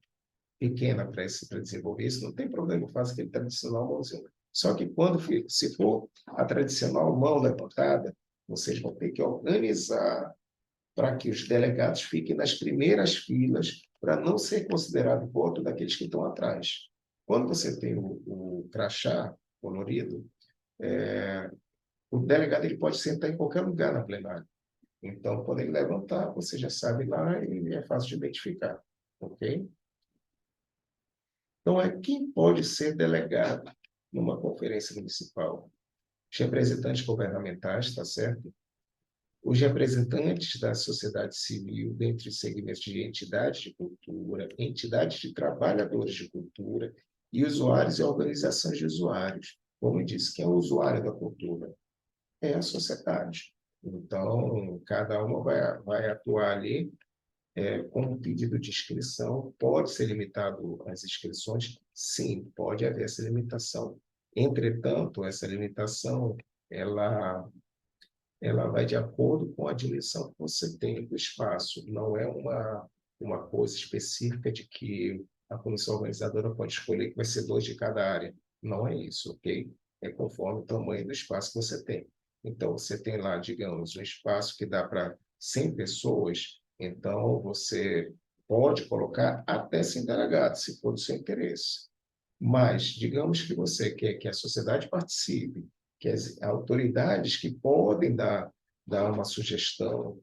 pequena para desenvolver isso, não tem problema, eu faço aquele tradicional mãozinho. Só que quando se for a tradicional mão levantada, vocês vão ter que organizar para que os delegados fiquem nas primeiras filas, para não ser considerado voto daqueles que estão atrás. Quando você tem o crachá colorido, o delegado ele pode sentar em qualquer lugar na plenária. Então, quando ele levantar, você já sabe lá e é fácil de identificar, ok? Então, quem pode ser delegado numa conferência municipal? Os representantes governamentais, está certo? Os representantes da sociedade civil, dentre os segmentos de entidades de cultura, entidades de trabalhadores de cultura e usuários e organizações de usuários. Como eu disse, quem é o usuário da cultura? É a sociedade. Então, cada uma vai atuar ali com um pedido de inscrição. Pode ser limitado as inscrições? Sim, pode haver essa limitação. Entretanto, essa limitação, ela vai de acordo com a dimensão que você tem do espaço. Não é uma coisa específica de que a comissão organizadora pode escolher que vai ser 2 de cada área. Não é isso, ok? É conforme o tamanho do espaço que você tem. Então, você tem lá, digamos, um espaço que dá para 100 pessoas, então você pode colocar até 100 delegados, se for do seu interesse. Mas, digamos que você quer que a sociedade participe, que as autoridades que podem dar uma sugestão,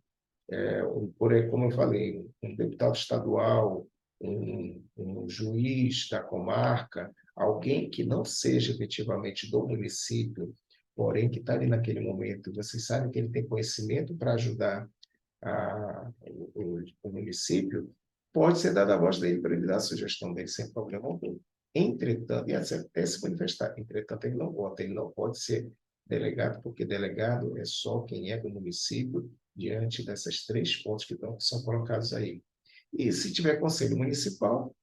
como eu falei, um deputado estadual, um juiz da comarca, alguém que não seja efetivamente do município, porém que está ali naquele momento, vocês sabem que ele tem conhecimento para ajudar o município, pode ser dada a voz dele para ele dar a sugestão dele sem problema algum. Entretanto, e até se manifestar, entretanto, ele não vota, ele não pode ser delegado, porque delegado é só quem é do município, diante dessas 3 pontos que são colocados aí. E se tiver conselho municipal,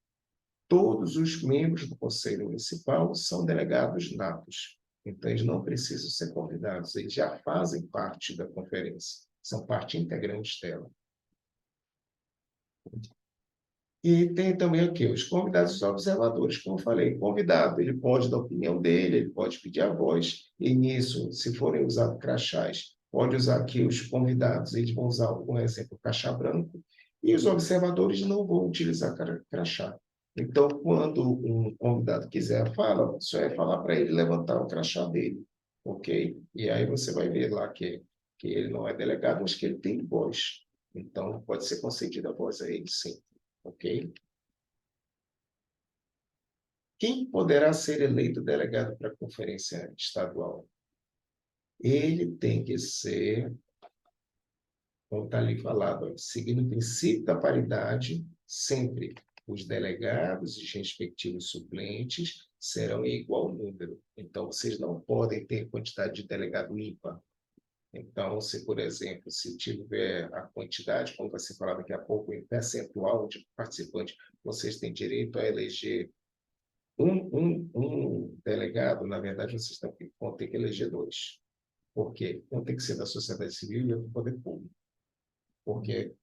todos os membros do conselho municipal são delegados natos. Então, eles não precisam ser convidados, eles já fazem parte da conferência, são parte integrante dela. E tem também aqui os convidados e os observadores. Como eu falei, convidado, ele pode dar a opinião dele, ele pode pedir a voz, e nisso, se forem usados crachás, pode usar aqui os convidados, eles vão usar, por exemplo, crachá branco, e os observadores não vão utilizar crachá. Então, quando um convidado quiser falar, só é falar para ele levantar o crachá dele, ok? E aí você vai ver lá que ele não é delegado, mas que ele tem voz. Então, pode ser concedida a voz a ele, sim. Ok? Quem poderá ser eleito delegado para a conferência estadual? Ele tem que ser, como está ali falado, seguindo o princípio da paridade, sempre os delegados e os respectivos suplentes serão em igual número. Então, vocês não podem ter quantidade de delegado ímpar. Então, se, por exemplo, se tiver a quantidade, como vai ser falado daqui a pouco, em percentual de participantes, vocês têm direito a eleger um delegado, na verdade, vocês vão ter que eleger 2. Por quê? Um tem que ser da sociedade civil e outro do poder público. Porque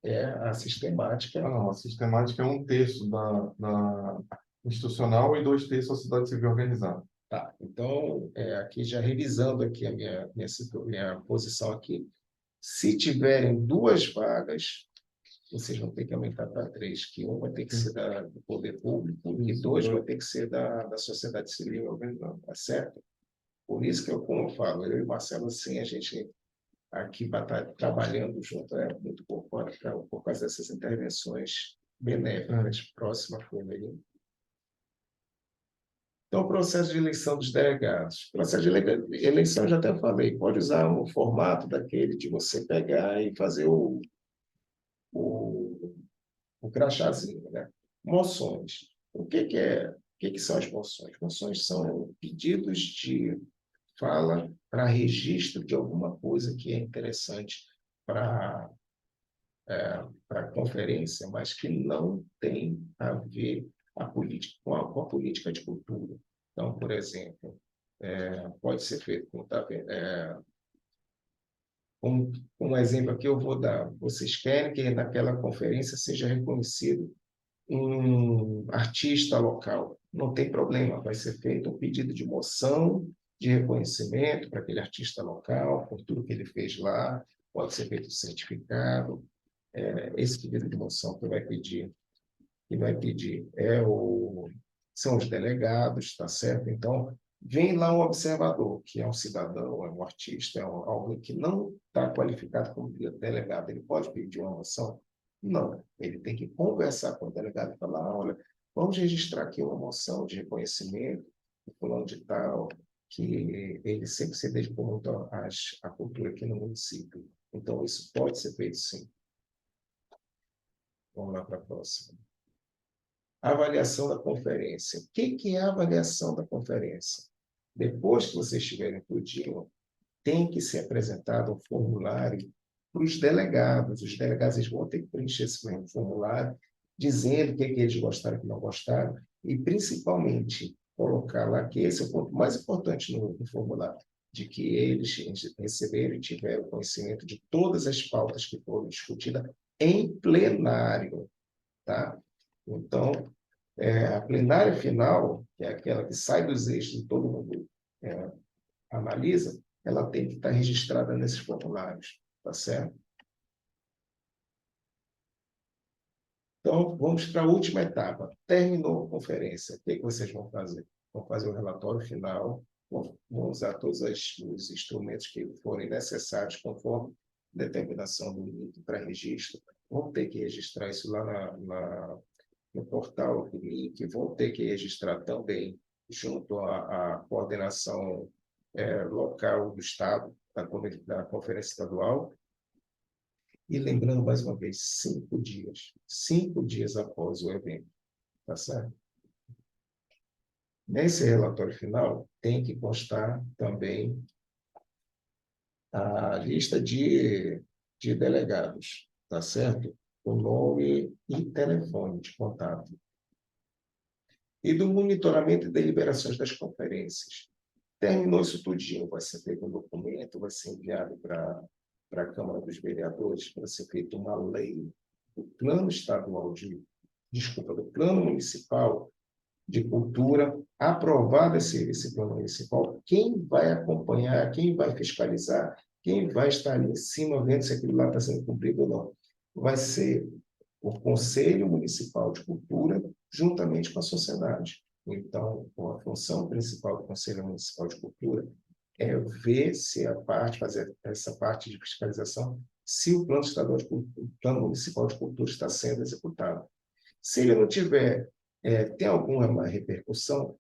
é a sistemática. Não, a sistemática é 1/3 da institucional e 2/3 da sociedade civil organizada. Tá, então, aqui já revisando aqui a minha posição aqui, se tiverem 2 vagas, vocês vão ter que aumentar para 3, que um vai ter que ser do poder público e 2 vai ter que ser da sociedade civil organizada, tá certo? Por isso que eu, como eu falo, eu e o Marcelo, assim, a gente aqui trabalhando junto é muito por causa dessas intervenções benéficas. Próxima folha aí. Então, o processo de eleição dos delegados. O processo de eleição, eu já até falei, pode usar um formato daquele de você pegar e fazer o, o crachazinho, né? Moções. O que são as moções? Moções são pedidos de fala para registro de alguma coisa que é interessante para a conferência, mas que não tem a ver com a política de cultura. Então, por exemplo, pode ser feito, como está vendo, um exemplo aqui eu vou dar. Vocês querem que naquela conferência seja reconhecido um artista local. Não tem problema, vai ser feito um pedido de moção, de reconhecimento para aquele artista local, por tudo que ele fez lá, pode ser feito certificado. Esse pedido de moção que vai pedir são os delegados, tá certo? Então, vem lá um observador, que é um cidadão, é um artista, alguém que não está qualificado como delegado, ele pode pedir uma moção? Não, ele tem que conversar com o delegado e falar, olha, vamos registrar aqui uma moção de reconhecimento, do fulano de tal, que ele sempre se dedicou muito à cultura aqui no município. Então, isso pode ser feito sim. Vamos lá para a próxima. Avaliação da conferência. O que é a avaliação da conferência? Depois que vocês tiverem tudinho, tem que ser apresentado um formulário para os delegados. Os delegados eles vão ter que preencher esse mesmo formulário, dizendo o que eles gostaram e o que não gostaram, e principalmente colocar lá que esse é o ponto mais importante no formulário, de que eles receberam e tiveram conhecimento de todas as pautas que foram discutidas em plenário, tá? Então, a plenária final, que é aquela que sai dos eixos e todo mundo analisa, ela tem que estar registrada nesses formulários, tá certo? Então, vamos para a última etapa. Terminou a conferência. O que vocês vão fazer? Vão fazer o relatório final, vão usar todos os instrumentos que forem necessários conforme determinação do link para registro. Vão ter que registrar isso lá no portal do link, vão ter que registrar também junto à coordenação local do Estado, da Conferência Estadual. E lembrando, mais uma vez, 5 dias após o evento, tá certo? Nesse relatório final, tem que constar também a lista de delegados, tá certo? O nome e telefone de contato. E do monitoramento e deliberações das conferências. Terminou isso tudinho, vai ser feito um documento, vai ser enviado para a Câmara dos Vereadores, para ser feita uma lei do plano estadual do plano municipal de cultura, aprovado esse plano municipal, quem vai acompanhar, quem vai fiscalizar, quem vai estar ali em cima vendo se aquilo lá está sendo cumprido ou não, vai ser o Conselho Municipal de Cultura, juntamente com a sociedade. Então, a função principal do Conselho Municipal de Cultura é ver se fazer essa parte de fiscalização, se o plano estadual o plano municipal de cultura está sendo executado. Se ele não tiver, tem alguma repercussão?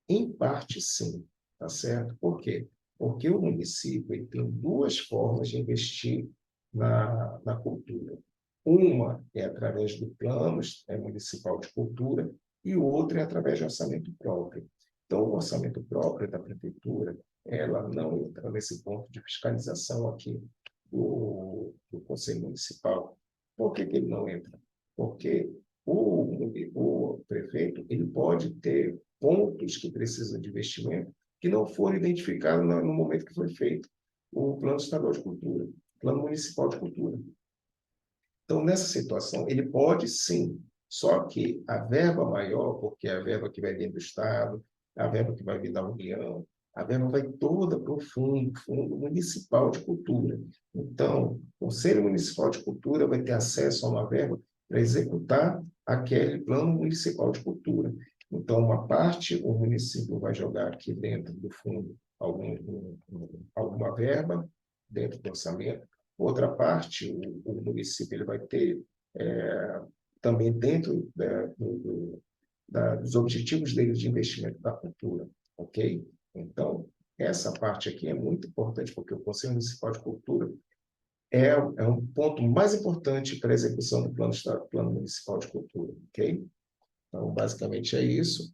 Em parte, sim, tá certo? Por quê? Porque o município ele tem 2 formas de investir na cultura. Uma é através do plano municipal de cultura e o outro é através de orçamento próprio. Então, o orçamento próprio da prefeitura, ela não entra nesse ponto de fiscalização aqui do Conselho Municipal. Por que ele não entra? Porque o prefeito ele pode ter pontos que precisam de investimento que não foram identificados no momento que foi feito o Plano Estadual de Cultura, Plano Municipal de Cultura. Então, nessa situação, ele pode sim, só que a verba maior, porque é a verba que vai vir do Estado, a verba que vai vir da União, a verba vai toda para o Fundo Municipal de Cultura. Então, o Conselho Municipal de Cultura vai ter acesso a uma verba para executar aquele Plano Municipal de Cultura. Então, uma parte o município vai jogar aqui dentro do fundo alguma verba, dentro do orçamento. Outra parte, o município ele vai ter também dentro dos objetivos dele de investimento da cultura, ok? Então, essa parte aqui é muito importante, porque o Conselho Municipal de Cultura é um ponto mais importante para a execução do Plano Municipal de Cultura, ok? Então, basicamente é isso.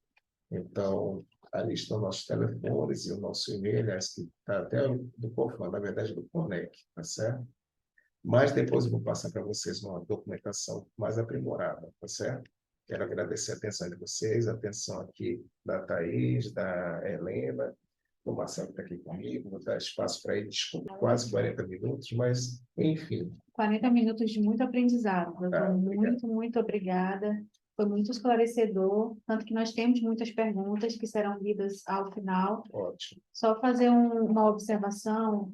Então, ali estão nossos telefones e o nosso e-mail, aliás, que está até do COFAN, na verdade, do CONEC, tá certo? Mas depois eu vou passar para vocês uma documentação mais aprimorada, tá certo? Quero agradecer a atenção de vocês, a atenção aqui da Thaís, da Helena, do Marcelo que está aqui comigo, vou dar espaço para ele, desculpa, quase 40 minutos, mas, enfim. 40 minutos de muito aprendizado, doutor. Obrigado. Muito obrigada. Foi muito esclarecedor, tanto que nós temos muitas perguntas que serão lidas ao final. Ótimo. Só fazer uma observação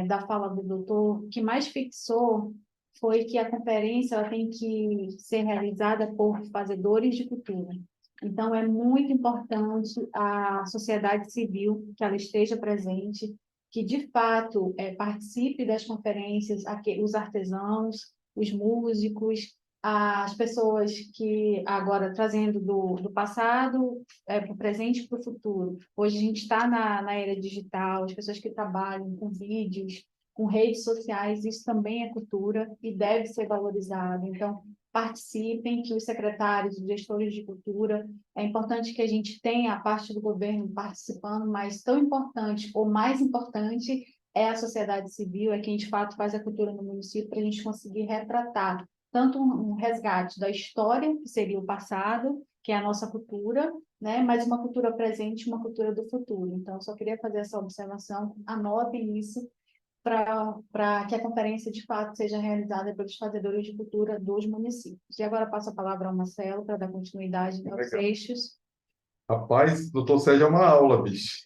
da fala do doutor, o que mais fixou foi que a conferência ela tem que ser realizada por fazedores de cultura. Então, é muito importante a sociedade civil que ela esteja presente, que, de fato, participe das conferências, os artesãos, os músicos, as pessoas que, agora, trazendo do passado para o presente e para o futuro. Hoje a gente está na era digital, as pessoas que trabalham com vídeos, com redes sociais, isso também é cultura e deve ser valorizado. Então, participem, que os secretários, os gestores de cultura, é importante que a gente tenha a parte do governo participando, mas tão importante ou mais importante é a sociedade civil, é quem de fato faz a cultura no município, para a gente conseguir retratar tanto um resgate da história, que seria o passado, que é a nossa cultura, né, mas uma cultura presente, uma cultura do futuro. Então, eu só queria fazer essa observação, anotem isso, para que a conferência, de fato, seja realizada pelos fazedores de cultura dos municípios. E agora passo a palavra ao Marcelo para dar continuidade aos eixos. Rapaz, doutor Sérgio é uma aula, bicho.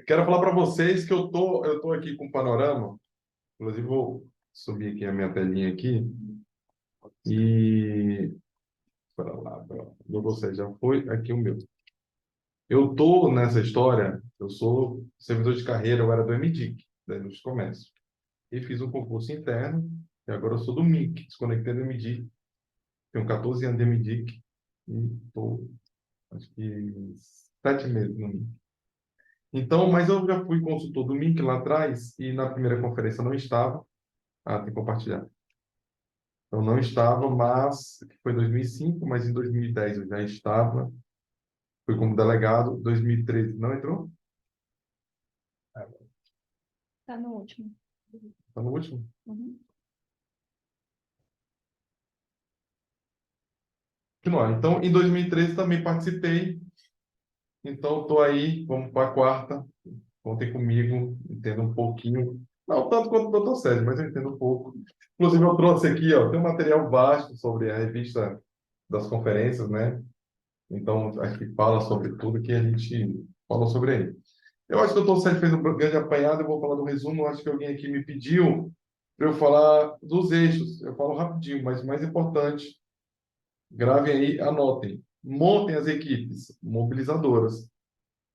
Quero falar para vocês que eu tô aqui com um panorama. Inclusive, vou subir aqui a minha telinha aqui. E... Para lá. O doutor Sérgio já foi. Aqui o meu. Eu tô nessa história, eu sou servidor de carreira, eu era do MDIC, da Indústria e Comércio. E fiz um concurso interno, e agora eu sou do MIC, desconectei do MDIC. Tenho 14 anos de MDIC e estou, acho que, 7 meses no MIC. Então, mas eu já fui consultor do MIC lá atrás, e na primeira conferência eu não estava. Ah, tem que compartilhar. Eu não estava, mas foi em 2005, mas em 2010 eu já estava. Fui como delegado. 2013 não entrou? Está no último. Está no último? Uhum. Continuar. Então, em 2013 também participei. Então, estou aí, vamos para a quarta. Contem comigo, entendo um pouquinho. Não tanto quanto o doutor Sérgio, mas eu entendo um pouco. Inclusive, eu trouxe aqui, ó, tem um material vasto sobre a revista das conferências, né? Então, aqui fala sobre tudo que a gente falou sobre aí. Eu acho que o doutor Sérgio fez um grande apanhado, eu vou falar do resumo. Eu acho que alguém aqui me pediu para eu falar dos eixos. Eu falo rapidinho, mas o mais importante, gravem aí, anotem. Montem as equipes mobilizadoras.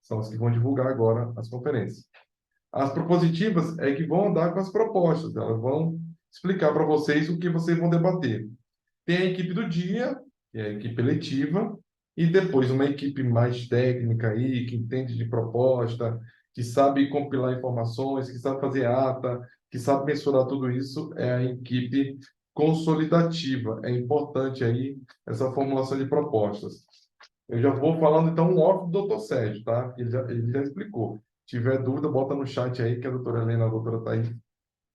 São as que vão divulgar agora as conferências. As propositivas é que vão andar com as propostas. Elas vão explicar para vocês o que vocês vão debater. Tem a equipe do dia, que é a equipe eletiva, e depois uma equipe mais técnica aí, que entende de proposta, que sabe compilar informações, que sabe fazer ata, que sabe mensurar tudo isso, é a equipe consolidativa. É importante aí essa formulação de propostas. Eu já vou falando, então, um off do doutor Sérgio, tá? Ele já explicou. Se tiver dúvida, bota no chat aí, que a doutora Helena e a doutora Thaís,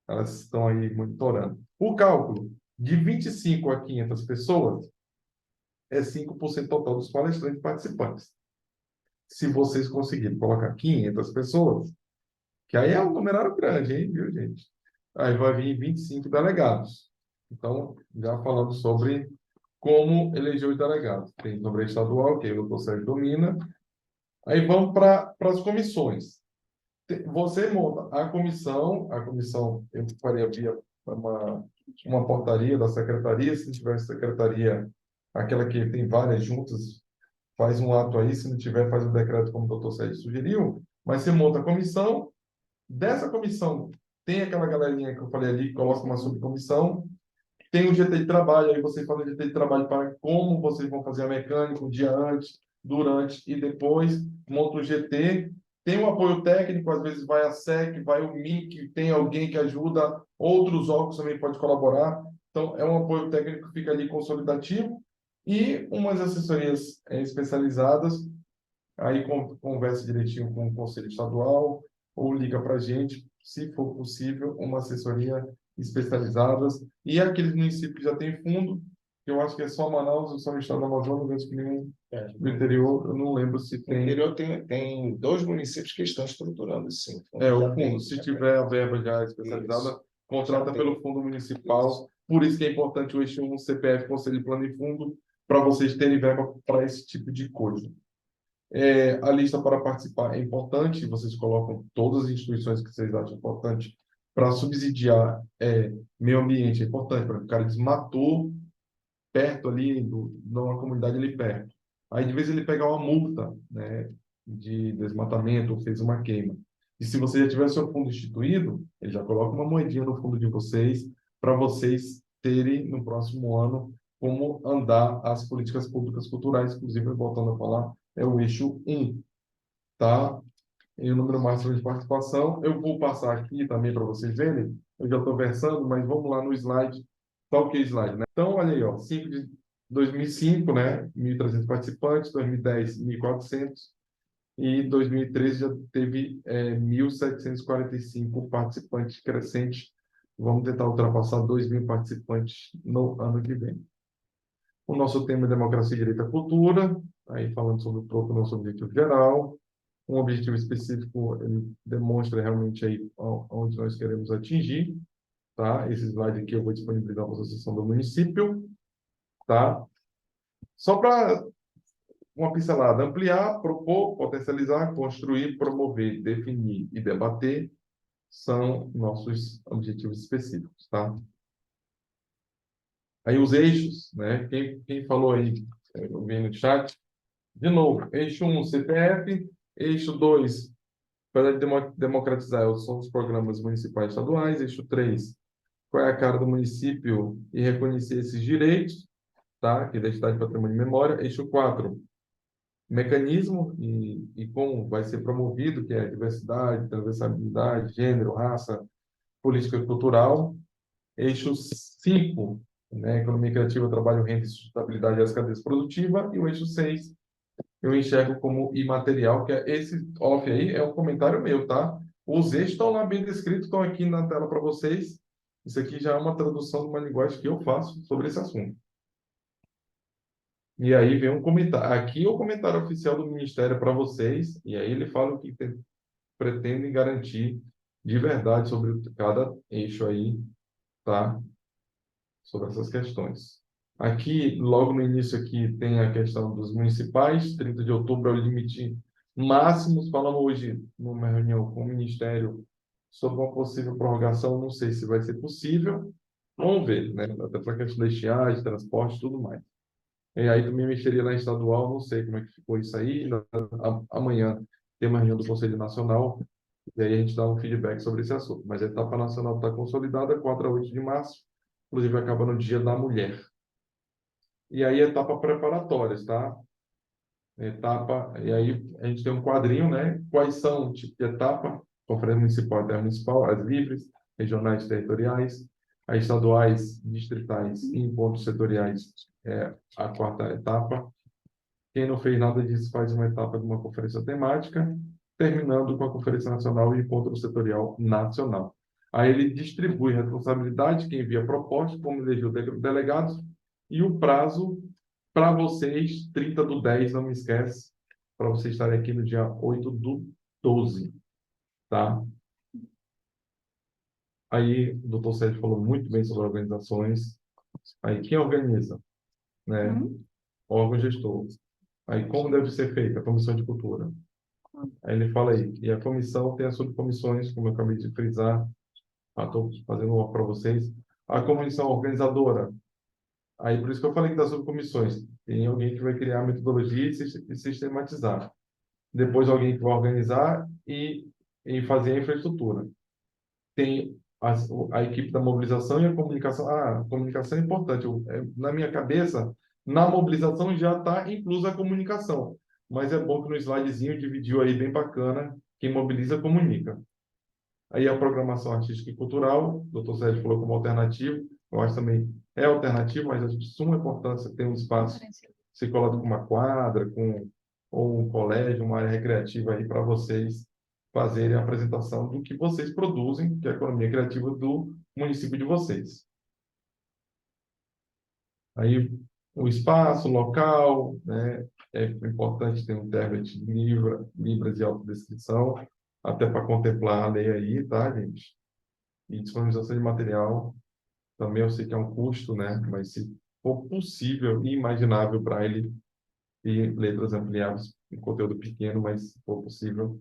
elas estão aí monitorando. O cálculo de 25 a 500 pessoas é 5% total dos palestrantes participantes. Se vocês conseguirem colocar 500 pessoas, que aí é um numerário grande, hein, viu, gente? Aí vai vir 25 delegados. Então, já falando sobre como eleger os delegados. Tem sobre a estadual, que aí o doutor Sérgio domina, Aí vamos para as comissões. Você monta a comissão eu faria via uma portaria da secretaria, se tiver secretaria, aquela que tem várias juntas, faz um ato aí, se não tiver, faz um decreto, como o doutor Sérgio sugeriu, mas você monta a comissão, dessa comissão tem aquela galerinha que eu falei ali, coloca uma subcomissão, tem o GT de trabalho, aí vocês fazem o GT de trabalho para como vocês vão fazer a mecânica, o dia antes, durante e depois, monta o GT, tem um apoio técnico, às vezes vai a SEC, vai o MIC, tem alguém que ajuda, outros órgãos também podem colaborar, então é um apoio técnico que fica ali consolidativo, e umas assessorias especializadas, aí conversa direitinho com o Conselho Estadual, ou liga para a gente, se for possível, uma assessoria especializadas. E aqueles municípios que já têm fundo, que eu acho que é só Manaus ou só o estado do Amazonas, acho que nenhum do interior, eu não lembro se No tem. interior tem 2 municípios que estão estruturando, sim. O fundo, se tiver a verba já especializada, Isso. contrata Já tem. pelo fundo municipal. Por isso que é importante o eixo 1, CPF, Conselho de Plano e Fundo, para vocês terem verba para esse tipo de coisa. A lista para participar é importante, vocês colocam todas as instituições que vocês acham importante para subsidiar meio ambiente, é importante, para o cara desmatou perto ali, numa comunidade ali perto. Aí, de vez ele pegar uma multa, né, de desmatamento, ou fez uma queima. E se você já tiver o seu fundo instituído, ele já coloca uma moedinha no fundo de vocês, para vocês terem, no próximo ano, como andar as políticas públicas culturais, inclusive, voltando a falar, é o eixo 1, tá? E o número máximo de participação. Eu vou passar aqui também para vocês verem. Eu já estou versando, mas vamos lá no slide. Qual que é o slide, né? Então, olha aí, ó, 5 de 2005, né? 1.300 participantes, 2010, 1.400 e 2013 já teve 1.745 participantes, crescente. Vamos tentar ultrapassar 2.000 participantes no ano que vem. O nosso tema é Democracia, Direito à Cultura, aí falando sobre o nosso objetivo geral. Um objetivo específico, ele demonstra realmente aí onde nós queremos atingir, tá? Esse slide aqui eu vou disponibilizar para a Associação do Município, tá? Só para uma pincelada, ampliar, propor, potencializar, construir, promover, definir e debater são nossos objetivos específicos, tá? Aí os eixos, né? Quem falou aí, eu vi no chat, de novo, eixo 1, CPF, eixo 2, para democratizar são os programas municipais e estaduais. Eixo 3, qual é a cara do município e reconhecer esses direitos, tá? Que é identidade, patrimônio e memória. Eixo 4, mecanismo e como vai ser promovido, que é diversidade, transversalidade, gênero, raça, política cultural. Eixo 5, né? Economia criativa, trabalho, renda e sustentabilidade das cadeias produtivas. E o eixo 6, eu enxergo como imaterial, que é esse off aí, é um comentário meu, tá? Os eixos estão lá bem descritos, estão aqui na tela para vocês. Isso aqui já é uma tradução de uma linguagem que eu faço sobre esse assunto. E aí vem um comentário. Aqui é o comentário oficial do Ministério para vocês, e aí ele fala o que pretendem garantir de verdade sobre cada eixo aí, tá? Sobre essas questões. Aqui, logo no início aqui, tem a questão dos municipais. 30 de outubro é o limite máximo. Falamos hoje numa reunião com o Ministério sobre uma possível prorrogação. Não sei se vai ser possível. Vamos ver, né? Até para a questão da estiagem, transporte e tudo mais. E aí também mexeria na estadual, não sei como é que ficou isso aí. Amanhã tem uma reunião do Conselho Nacional, e aí a gente dá um feedback sobre esse assunto. Mas a etapa nacional está consolidada, 4 a 8 de março, inclusive acaba no Dia da Mulher. E aí, etapa preparatórias, tá? E aí a gente tem um quadrinho, né? Quais são o tipo de etapa? Conferência Municipal, Intermunicipal, as livres, regionais, territoriais, as estaduais, distritais e encontros setoriais, a quarta etapa. Quem não fez nada disso faz uma etapa de uma conferência temática, terminando com a Conferência Nacional e encontro setorial nacional. Aí ele distribui responsabilidade, quem envia proposta, como elegeu delegados, e o prazo para vocês, 30/10, não me esquece, para vocês estarem aqui no dia 8/12, tá? Aí o doutor Sérgio falou muito bem sobre organizações. Aí quem organiza, né? Órgão gestor. Aí como deve ser feita a Comissão de Cultura? Aí ele fala aí, e a comissão tem as subcomissões, como eu acabei de frisar, estou fazendo uma para vocês. A comissão organizadora, aí por isso que eu falei que das subcomissões, tem alguém que vai criar a metodologia e sistematizar. Depois alguém que vai organizar e fazer a infraestrutura. Tem a equipe da mobilização e a comunicação. Ah, a comunicação é importante. Na minha cabeça, na mobilização já está inclusa a comunicação. Mas é bom que no slidezinho dividiu aí bem bacana, quem mobiliza comunica. Aí a programação artística e cultural, o Dr. Sérgio falou como alternativo, eu acho também é alternativo, mas de suma importância ter um espaço se colado com uma quadra, ou um colégio, uma área recreativa aí para vocês fazerem a apresentação do que vocês produzem, que é a economia criativa do município de vocês. Aí o espaço, o local, né? É importante ter um intérprete de Libras e autodescrição, até para contemplar a lei aí, tá, gente? E disponibilização de material, também eu sei que é um custo, né? Mas se for possível e imaginável para ele ter letras ampliadas em conteúdo pequeno, mas se for possível,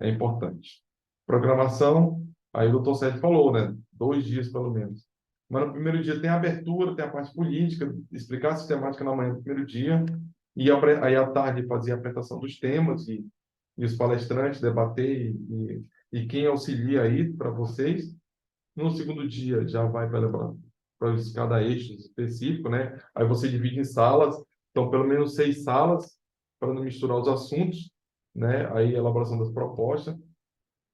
é importante. Programação, aí o doutor Sérgio falou, né? 2 dias pelo menos. Mas no primeiro dia tem a abertura, tem a parte política, explicar a sistemática na manhã do primeiro dia, e aí à tarde fazer a apresentação dos temas e os palestrantes debater e quem auxilia aí para vocês. No segundo dia já vai para cada eixo específico, né? Aí você divide em salas, então pelo menos 6 salas para não misturar os assuntos, né? Aí elaboração das propostas,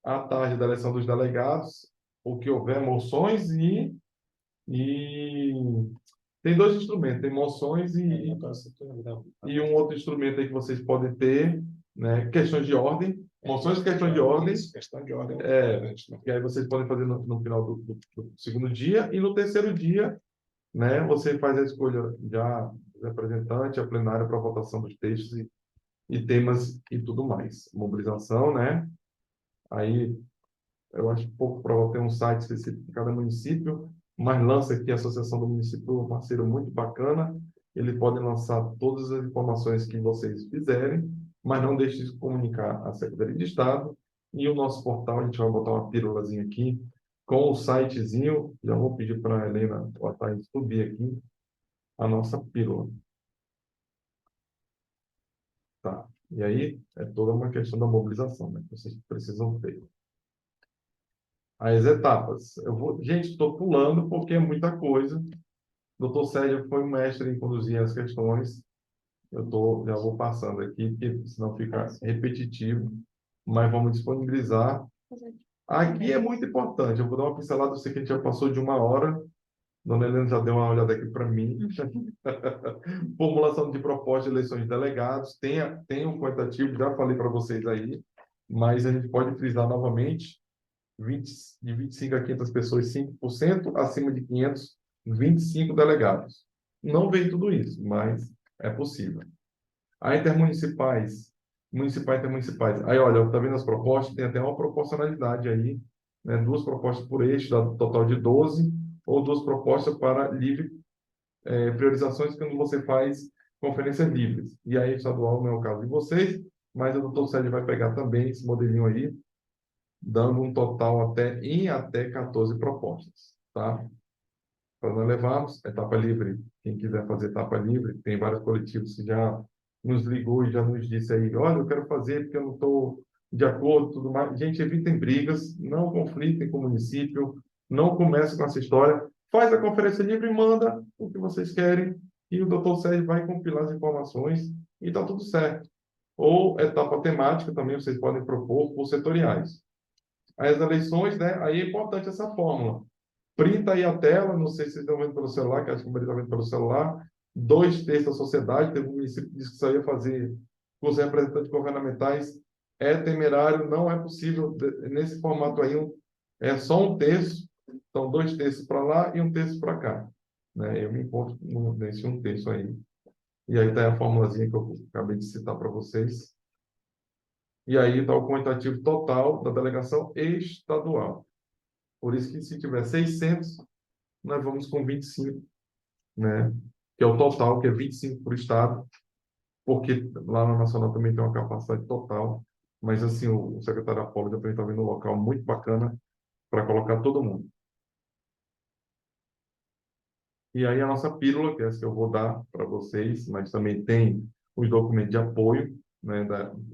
à tarde da eleição dos delegados, o que houver moções e tem 2 instrumentos, tem moções e um outro instrumento aí que vocês podem ter, né? Questões de ordem, moções e questões de ordem. Questão de ordem. Que aí vocês podem fazer no final do segundo dia e no terceiro dia, né? Você faz a escolha já do representante, a plenária para votação dos textos e temas e tudo mais. Mobilização, né? Aí eu acho pouco provável ter um site específico de cada município, mas lança aqui a Associação do Município, um parceiro muito bacana. Ele pode lançar todas as informações que vocês fizerem, mas não deixe de comunicar à Secretaria de Estado. E o nosso portal, a gente vai botar uma pílulazinha aqui, com o sitezinho. Já vou pedir para a Helena ou a Thaís subir aqui a nossa pílula. Tá. E aí é toda uma questão da mobilização, né? Que vocês precisam ter. As etapas. Gente, estou pulando porque é muita coisa. O Dr. Sérgio foi um mestre em conduzir as questões. Já vou passando aqui, porque senão fica repetitivo, mas vamos disponibilizar. Aqui é muito importante. Eu vou dar uma pincelada, eu sei que a gente já passou de 1 hora. Dona Helena já deu uma olhada aqui para mim. Formulação de proposta de eleições de delegados. Tem um quantitativo, já falei para vocês aí, mas a gente pode frisar novamente. De 25 a 500 pessoas, 5%, acima de 500, 25 delegados. Não vem tudo isso, mas é possível. A intermunicipais, municipais e intermunicipais. Aí, olha, está vendo as propostas? Tem até uma proporcionalidade aí, né? 2 propostas por eixo, dá um total de 12, ou 2 propostas para livre priorizações quando você faz conferências livres. E aí, estadual não é o caso de vocês, mas o doutor Sérgio vai pegar também esse modelinho aí, dando um total em até 14 propostas, tá? Para nós levarmos etapa livre, quem quiser fazer etapa livre, tem vários coletivos que já nos ligou e já nos disse aí, olha, eu quero fazer porque eu não estou de acordo, tudo mais. Gente, evitem brigas, não conflitem com o município, não comece com essa história, faz a conferência livre e manda o que vocês querem e o doutor Sérgio vai compilar as informações e está tudo certo. Ou etapa temática também vocês podem propor por setoriais. As eleições, né? Aí é importante essa fórmula. Printa aí a tela, não sei se vocês estão vendo pelo celular, que acho que a maioria está vendo pelo celular. 2/3 da sociedade, teve um município que disse que só ia fazer com os representantes governamentais. É temerário, não é possível. Nesse formato aí, é só 1/3. Então, 2/3 para lá e 1/3 para cá. Né? Eu me encontro nesse 1/3 aí. E aí está a formulazinha que eu acabei de citar para vocês. E aí está o quantitativo total da delegação estadual. Por isso que se tiver 600, nós vamos com 25, né? Que é o total, que é 25 para o estado, porque lá na Nacional também tem uma capacidade total mas assim, o secretário Apolo também está vendo um local muito bacana para colocar todo mundo. E aí a nossa pílula, que é essa que eu vou dar para vocês, mas também tem os documentos de apoio, né,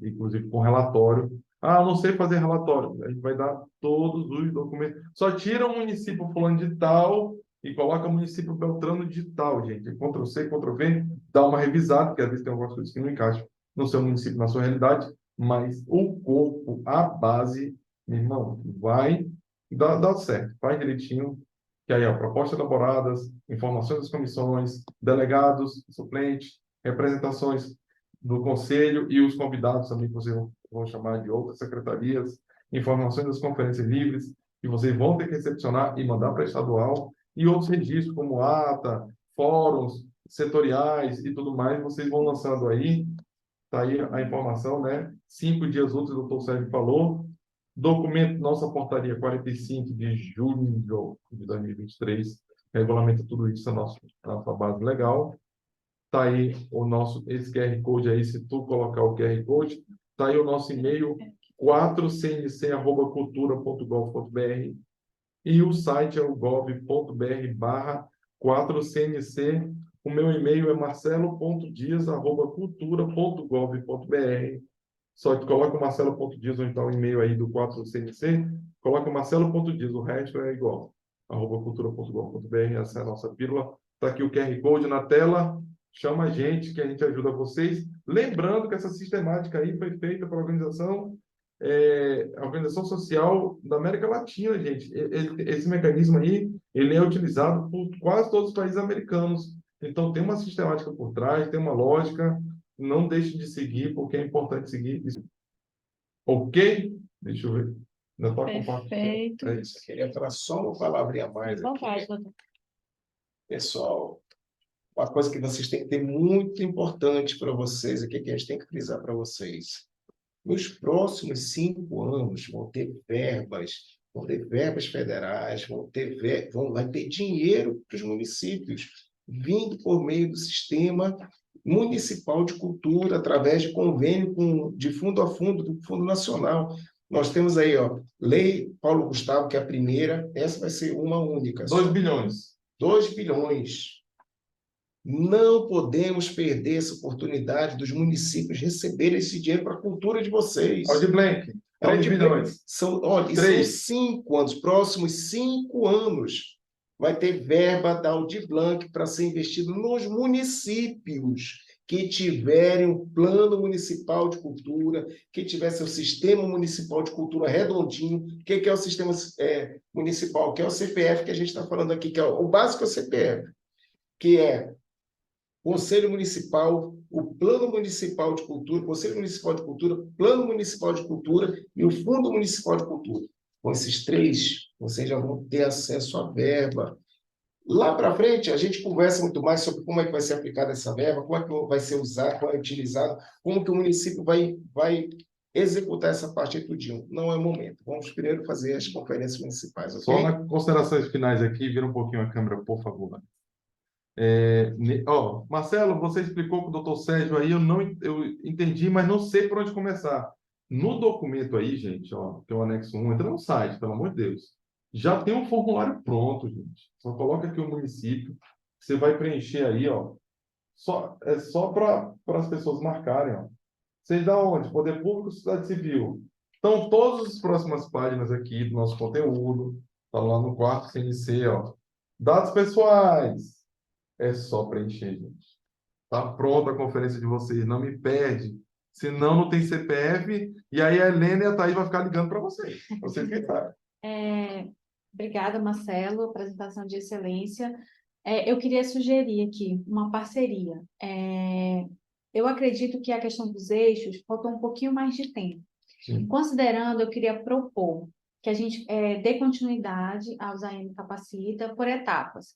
inclusive com relatório. Ah, eu não sei fazer relatório. A gente vai dar todos os documentos. Só tira o município fulano de tal e coloca o município Beltrano de tal, gente. Ctrl+C, Ctrl+V, dá uma revisada, porque às vezes tem algumas coisas que não encaixam no seu município, na sua realidade, mas o corpo, a base, meu irmão, vai dar certo. Faz direitinho, que aí, ó, propostas elaboradas, informações das comissões, delegados, suplentes, representações do conselho e os convidados também, que vocês vão chamar de outras secretarias, informações das conferências livres, que vocês vão ter que recepcionar e mandar para a estadual, e outros registros, como ata, fóruns, setoriais e tudo mais, vocês vão lançando aí. Está aí a informação, né? 5 dias úteis, o doutor Sérgio falou. Documento nossa portaria 45 de julho de 2023, regulamenta tudo isso, a nossa base legal. Está aí esse QR Code aí, se tu colocar o QR Code, está aí o nosso e-mail 4cnc@cultura.gov.br e o site é o gov.br/4cnc. O meu e-mail é marcelo.dias@cultura.gov.br. Só que coloca o Marcelo.dias, ou então o e-mail aí do 4CNC, coloca o Marcelo.dias, o resto é igual, @cultura.gov.br, essa é a nossa pílula. Está aqui o QR Code na tela, chama a gente que a gente ajuda vocês. Lembrando que essa sistemática aí foi feita pela a Organização Social da América Latina, gente. Esse mecanismo aí, ele é utilizado por quase todos os países americanos. Então, tem uma sistemática por trás, tem uma lógica. Não deixe de seguir, porque é importante seguir isso. Ok? Deixa eu ver. Ainda está compartilhando. Perfeito. É isso. Eu queria falar só uma palavrinha a mais aqui. Vontade, doutor. Pessoal, uma coisa que vocês têm que ter muito importante para vocês, aqui que a gente tem que frisar para vocês. Nos próximos 5 anos vão ter verbas federais, vai ter dinheiro para os municípios, vindo por meio do sistema municipal de cultura, através de convênio de fundo a fundo, do Fundo Nacional. Nós temos aí, ó, Lei Paulo Gustavo, que é a primeira, essa vai ser uma única. 2 bilhões. 2 bilhões. Não podemos perder essa oportunidade dos municípios receberem esse dinheiro para a cultura de vocês. Audi Blank, 3 bilhões. Olha, são 5 anos, próximos 5 anos, vai ter verba da Audi Blanc para ser investido nos municípios que tiverem um plano municipal de cultura, que tiver seu sistema municipal de cultura redondinho. O que é o sistema municipal? Que é o CPF que a gente está falando aqui, que é o básico, é o CPF, que é Conselho Municipal, o Plano Municipal de Cultura, Conselho Municipal de Cultura, Plano Municipal de Cultura e o Fundo Municipal de Cultura. Com esses 3, vocês já vão ter acesso à verba. Lá para frente, a gente conversa muito mais sobre como é que vai ser aplicada essa verba, como é que vai ser usada, como é utilizado, como que o município vai executar essa parte aí tudinho. Não é o momento. Vamos primeiro fazer as conferências municipais, ok? Só nas considerações finais aqui, vira um pouquinho a câmera, por favor. Marcelo, você explicou com o doutor Sérgio aí, eu entendi, mas não sei por onde começar. No documento aí, gente, ó, que é o anexo 1, entra no site, pelo amor de Deus. Já tem um formulário pronto, gente. Só coloca aqui o município, você vai preencher aí, ó. É só para as pessoas marcarem, ó. Vocês da onde? Poder Público, Sociedade Civil. Então, todas as próximas páginas aqui do nosso conteúdo, tá lá no 4 CNC, ó. Dados pessoais. É só preencher, gente. Tá pronta a conferência de vocês, não me perde. Senão não tem CPF, e aí a Helena e a Thaís vão ficar ligando para vocês. Vocês que sabem. Obrigada, Marcelo, apresentação de excelência. Eu queria sugerir aqui uma parceria. Eu acredito que a questão dos eixos faltou um pouquinho mais de tempo. Sim. Considerando, eu queria propor que a gente dê continuidade ao Zaem Capacita por etapas.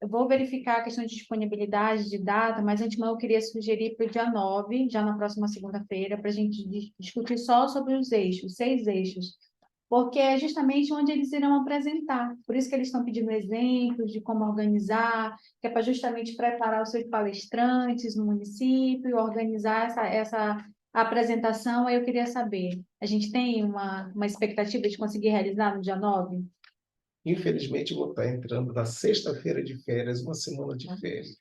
Eu vou verificar a questão de disponibilidade de data, mas antemão eu queria sugerir para o dia 9, já na próxima segunda-feira, para a gente discutir só sobre os eixos, 6 eixos, porque é justamente onde eles irão apresentar. Por isso que eles estão pedindo exemplos de como organizar, que é para justamente preparar os seus palestrantes no município, organizar a apresentação, aí eu queria saber, a gente tem uma expectativa de conseguir realizar no dia 9? Infelizmente, eu vou estar entrando na sexta-feira de férias, uma semana de férias.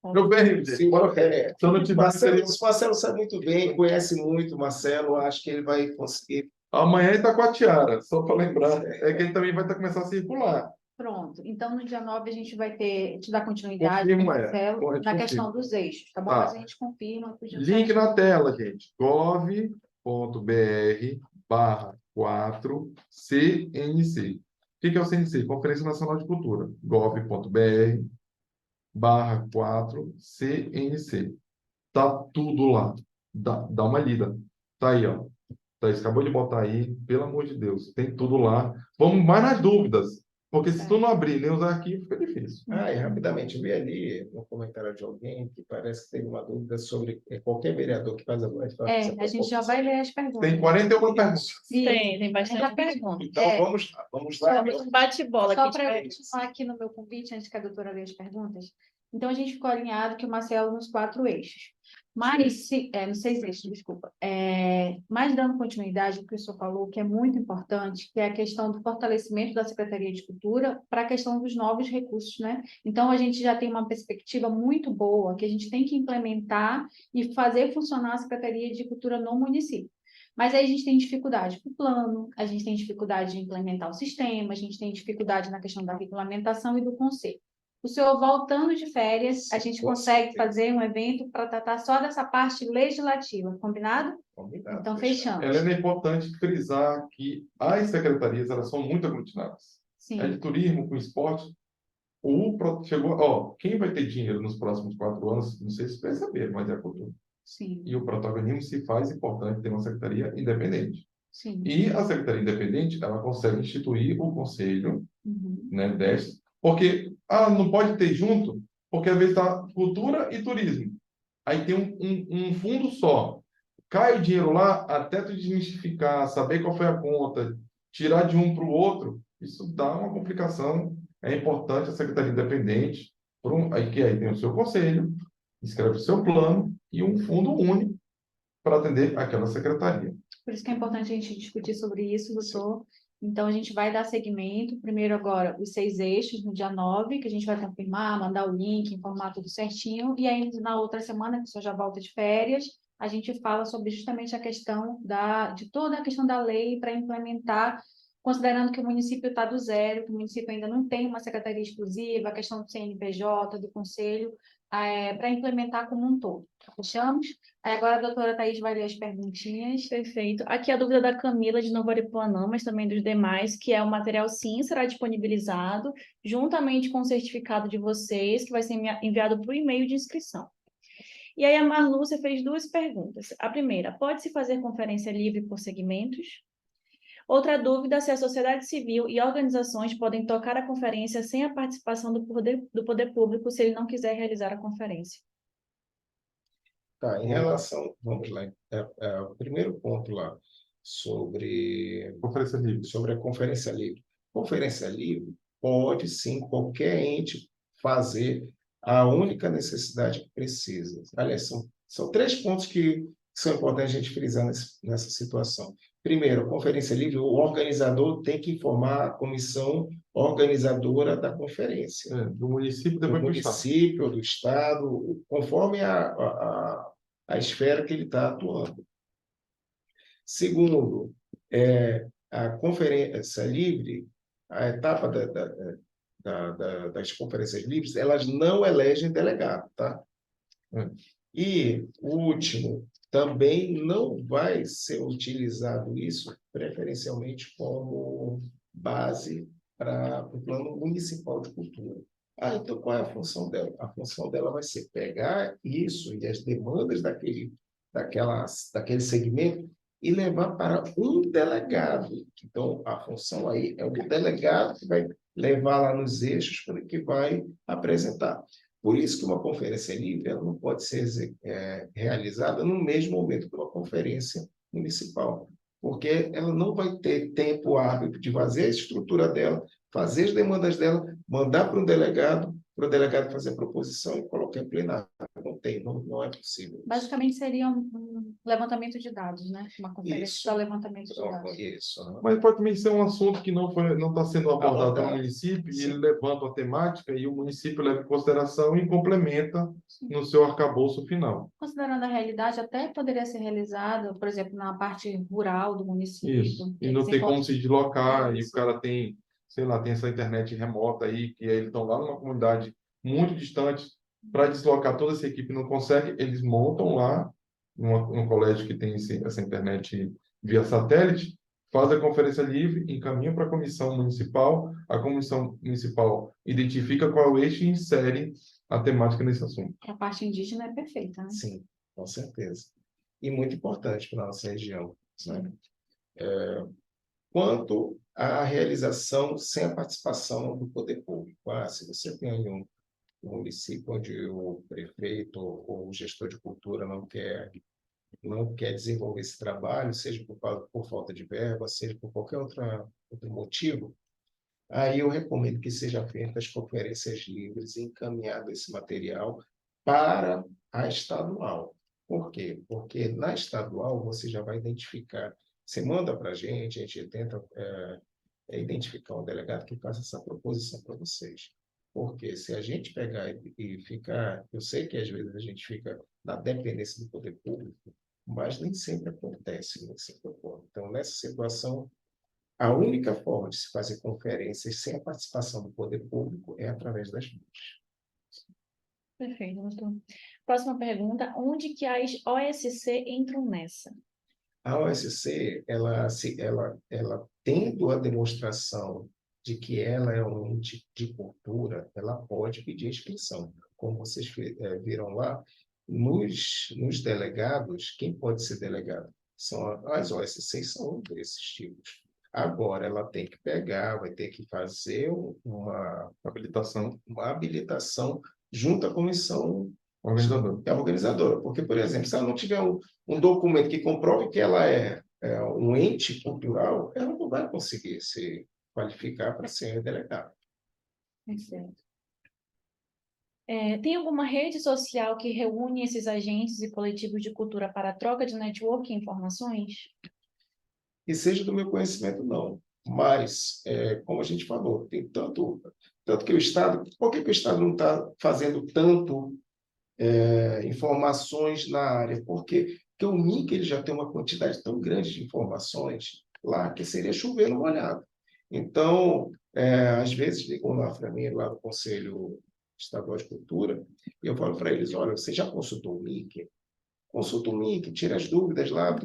Meu bem, Senhor, se eu não tiver, Marcelo sabe muito bem, conhece muito o Marcelo, acho que ele vai conseguir. amanhã ele está com a tiara, só para lembrar. É que ele também vai começar a circular. Pronto. Então, no dia 9 a gente vai te dar continuidade Confirma, Marcelo, correto, na confirma. questão dos eixos, tá bom? Tá. Mas a gente confirma. Link na tela, gente. gov.br/4CNC. O que é o CNC? Conferência Nacional de Cultura. gov.br/4CNC. Tá tudo lá. Dá uma lida. Tá aí, ó. Thaís acabou de botar aí, pelo amor de Deus, tem tudo lá. Vamos mais nas dúvidas, porque se tu não abrir nem os arquivos, fica difícil. E rapidamente, eu vi ali no comentário de alguém que parece que teve uma dúvida sobre qualquer vereador que faz a a gente já vai ler as perguntas. Tem 41 perguntas. Tem bastante Já pergunta. Então, vamos lá. Vamos um bate-bola Só aqui. para eu continuar aqui no meu convite, antes que a doutora leia as perguntas. Então, a gente ficou alinhado que o Marcelo nos 4 eixos. Mas, nos 6 eixos, desculpa. Mas dando continuidade ao que o senhor falou, que é muito importante, que é a questão do fortalecimento da Secretaria de Cultura para a questão dos novos recursos, né? Então, a gente já tem uma perspectiva muito boa, que a gente tem que implementar e fazer funcionar a Secretaria de Cultura no município. Mas aí a gente tem dificuldade com o plano, a gente tem dificuldade de implementar o sistema, a gente tem dificuldade na questão da regulamentação e do conselho. O senhor voltando de férias, a gente consegue fazer um evento para tratar só dessa parte legislativa, combinado? Combinado, Então, fechado. fechamos. Helena, é importante frisar que as secretarias elas são muito aglutinadas. Sim. A de turismo, com esporte, quem vai ter dinheiro nos próximos 4 anos, não sei se vocês perceberam, mas é a cultura. Sim. E o protagonismo se faz importante ter uma secretaria independente. Sim. E a secretaria independente, ela consegue instituir o conselho, né, porque não pode ter junto, porque às vezes está cultura e turismo. Aí tem um fundo só. Cai o dinheiro lá, até tu desmistificar, saber qual foi a conta, tirar de um para o outro, isso dá uma complicação. É importante a secretaria independente, aí tem o seu conselho, escreve o seu plano e um fundo único para atender aquela secretaria. Por isso que é importante a gente discutir sobre isso, doutor. Então, a gente vai dar seguimento. Primeiro, agora, os 6 eixos, no dia 9, que a gente vai confirmar, mandar o link, informar tudo certinho. E aí, na outra semana, que o senhor já volta de férias, a gente fala sobre justamente a questão de toda a questão da lei para implementar, considerando que o município está do zero, que o município ainda não tem uma secretaria exclusiva, a questão do CNPJ, do conselho, para implementar como um todo. Fechamos? Aí agora a doutora Thaís vai ler as perguntinhas. Perfeito. Aqui a dúvida da Camila de Novo Aripuanã, mas também dos demais, que é o material sim será disponibilizado juntamente com o certificado de vocês, que vai ser enviado por e-mail de inscrição. E aí a Marlúcia fez 2 perguntas. A primeira, pode-se fazer conferência livre por segmentos? Outra dúvida, se a sociedade civil e organizações podem tocar a conferência sem a participação do poder público se ele não quiser realizar a conferência. Tá, em relação, vamos lá, o primeiro ponto lá, sobre Conferência livre. a conferência livre. Conferência livre pode, sim, qualquer ente fazer, a única necessidade que precisa. Aliás, são 3 pontos que são importantes a gente frisar nessa situação. Primeiro, a conferência livre, o organizador tem que informar a comissão organizadora da conferência. Do município, Do depois do estado. município, do estado, conforme a esfera que ele está atuando. Segundo, a conferência livre, a etapa das conferências livres, elas não elegem delegado, tá? E o último, também não vai ser utilizado isso preferencialmente como base para o plano municipal de cultura. Então qual é a função dela? A função dela vai ser pegar isso e as demandas daquele segmento e levar para um delegado. Então, a função aí é o delegado que vai levar lá nos eixos que vai apresentar. Por isso que uma conferência livre ela não pode ser realizada no mesmo momento que uma conferência municipal, porque ela não vai ter tempo hábil de fazer a estrutura dela, fazer as demandas dela, mandar para o delegado fazer a proposição e colocar em plenário. Então, tem, não é possível isso. Basicamente seria um levantamento de dados, né? Uma conferência Isso. para levantamento de Então, dados. isso, né? Mas pode também ser um assunto que não está sendo abordado pelo Abordado. município, e Sim. ele levanta a temática e o município leva em consideração e complementa Sim. no seu arcabouço final. Considerando a realidade, até poderia ser realizado, por exemplo, na parte rural do município. Isso. E que não se tem como encontra- se deslocar, e o Isso. cara tem, sei lá, tem essa internet remota aí, que eles estão lá numa comunidade muito distante, para deslocar toda essa equipe não consegue, eles montam lá, num colégio que tem essa internet via satélite, faz a conferência livre, encaminha para a comissão municipal, a comissão municipal identifica qual é o eixo e insere a temática nesse assunto. A parte indígena é perfeita, né? Sim, com certeza. E muito importante para a nossa região, né? Quanto à realização sem a participação do poder público. Se você tem aí um município onde o prefeito ou o gestor de cultura não quer desenvolver esse trabalho, seja por falta de verba, seja por qualquer outro motivo, aí eu recomendo que sejam feitas conferências livres e encaminhado esse material para a estadual. Por quê? Porque na estadual você já vai identificar, você manda para a gente tenta identificar um delegado que faça essa proposição para vocês. Porque se a gente pegar e ficar, eu sei que às vezes a gente fica na dependência do poder público, mas nem sempre acontece, nem sempre ocorre. Então, nessa situação, a única forma de se fazer conferências sem a participação do poder público é através das mídias. Perfeito, doutor. Próxima pergunta: onde que as OSC entram nessa? A OSC, ela tendo a demonstração de que ela é um ente de cultura, ela pode pedir inscrição. Como vocês viram lá, nos delegados, quem pode ser delegado? As OSCs são um desses tipos. Agora, ela tem que pegar, vai ter que fazer uma habilitação junto à comissão organizadora. Porque, por exemplo, se ela não tiver um documento que comprove que ela é um ente cultural, ela não vai conseguir se qualificar para ser delegada. Certo. Tem alguma rede social que reúne esses agentes e coletivos de cultura para troca de network e informações? Que seja do meu conhecimento, não. Mas, como a gente falou, tem tanto que o Estado... Por que o Estado não está fazendo tanto informações na área? Porque o MIC ele já tem uma quantidade tão grande de informações lá que seria chover no molhado. Então, às vezes, ligam lá para mim, lá no Conselho Estadual de Cultura, e eu falo para eles, olha, você já consultou o MIC? Consulta o MIC, tira as dúvidas lá,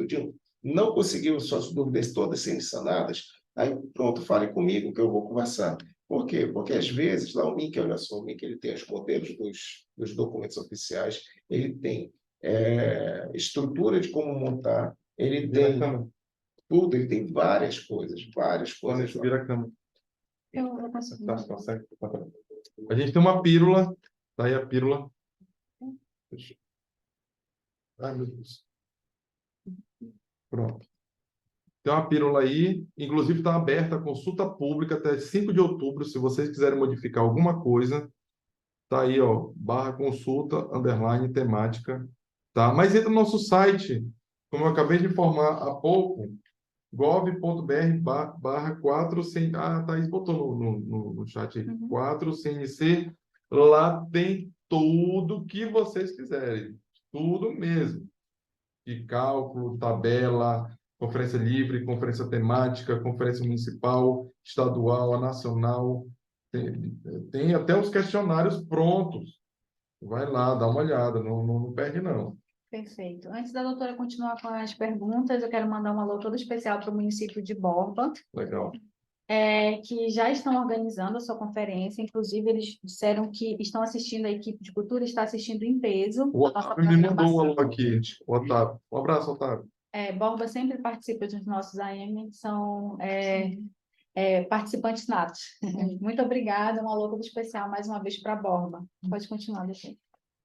não conseguiu suas dúvidas todas serem sanadas, aí pronto, fale comigo que eu vou conversar. Por quê? Porque às vezes, lá o MIC, olha só, o MIC ele tem os modelos dos documentos oficiais, ele tem estrutura de como montar, ele tem tudo, ele tem várias coisas. Pode subir a câmera. Eu vou conseguir. A gente tem uma pílula, tá aí a pílula. Ai, meu Deus. Pronto. Tem uma pílula aí, inclusive está aberta a consulta pública até 5 de outubro, se vocês quiserem modificar alguma coisa, tá aí, ó, /consulta, _temática, tá? Mas entra no nosso site, como eu acabei de informar há pouco, gov.br/4, Thaís botou no chat aí, 4CNC, lá tem tudo que vocês quiserem, tudo mesmo, de cálculo, tabela, conferência livre, conferência temática, conferência municipal, estadual, a nacional, tem até os questionários prontos, vai lá, dá uma olhada, não perde não. Perfeito. Antes da doutora continuar com as perguntas, eu quero mandar um alô todo especial para o município de Borba, Legal. que já estão organizando a sua conferência. Inclusive, eles disseram que estão assistindo, a equipe de cultura está assistindo em peso. O a nossa Otávio me mandou um programação. alô aqui, o Otávio. Um abraço, Otávio. Borba sempre participa dos nossos AM, são participantes natos. Muito obrigada, um alô todo especial mais uma vez para Borba. Pode continuar, doutora.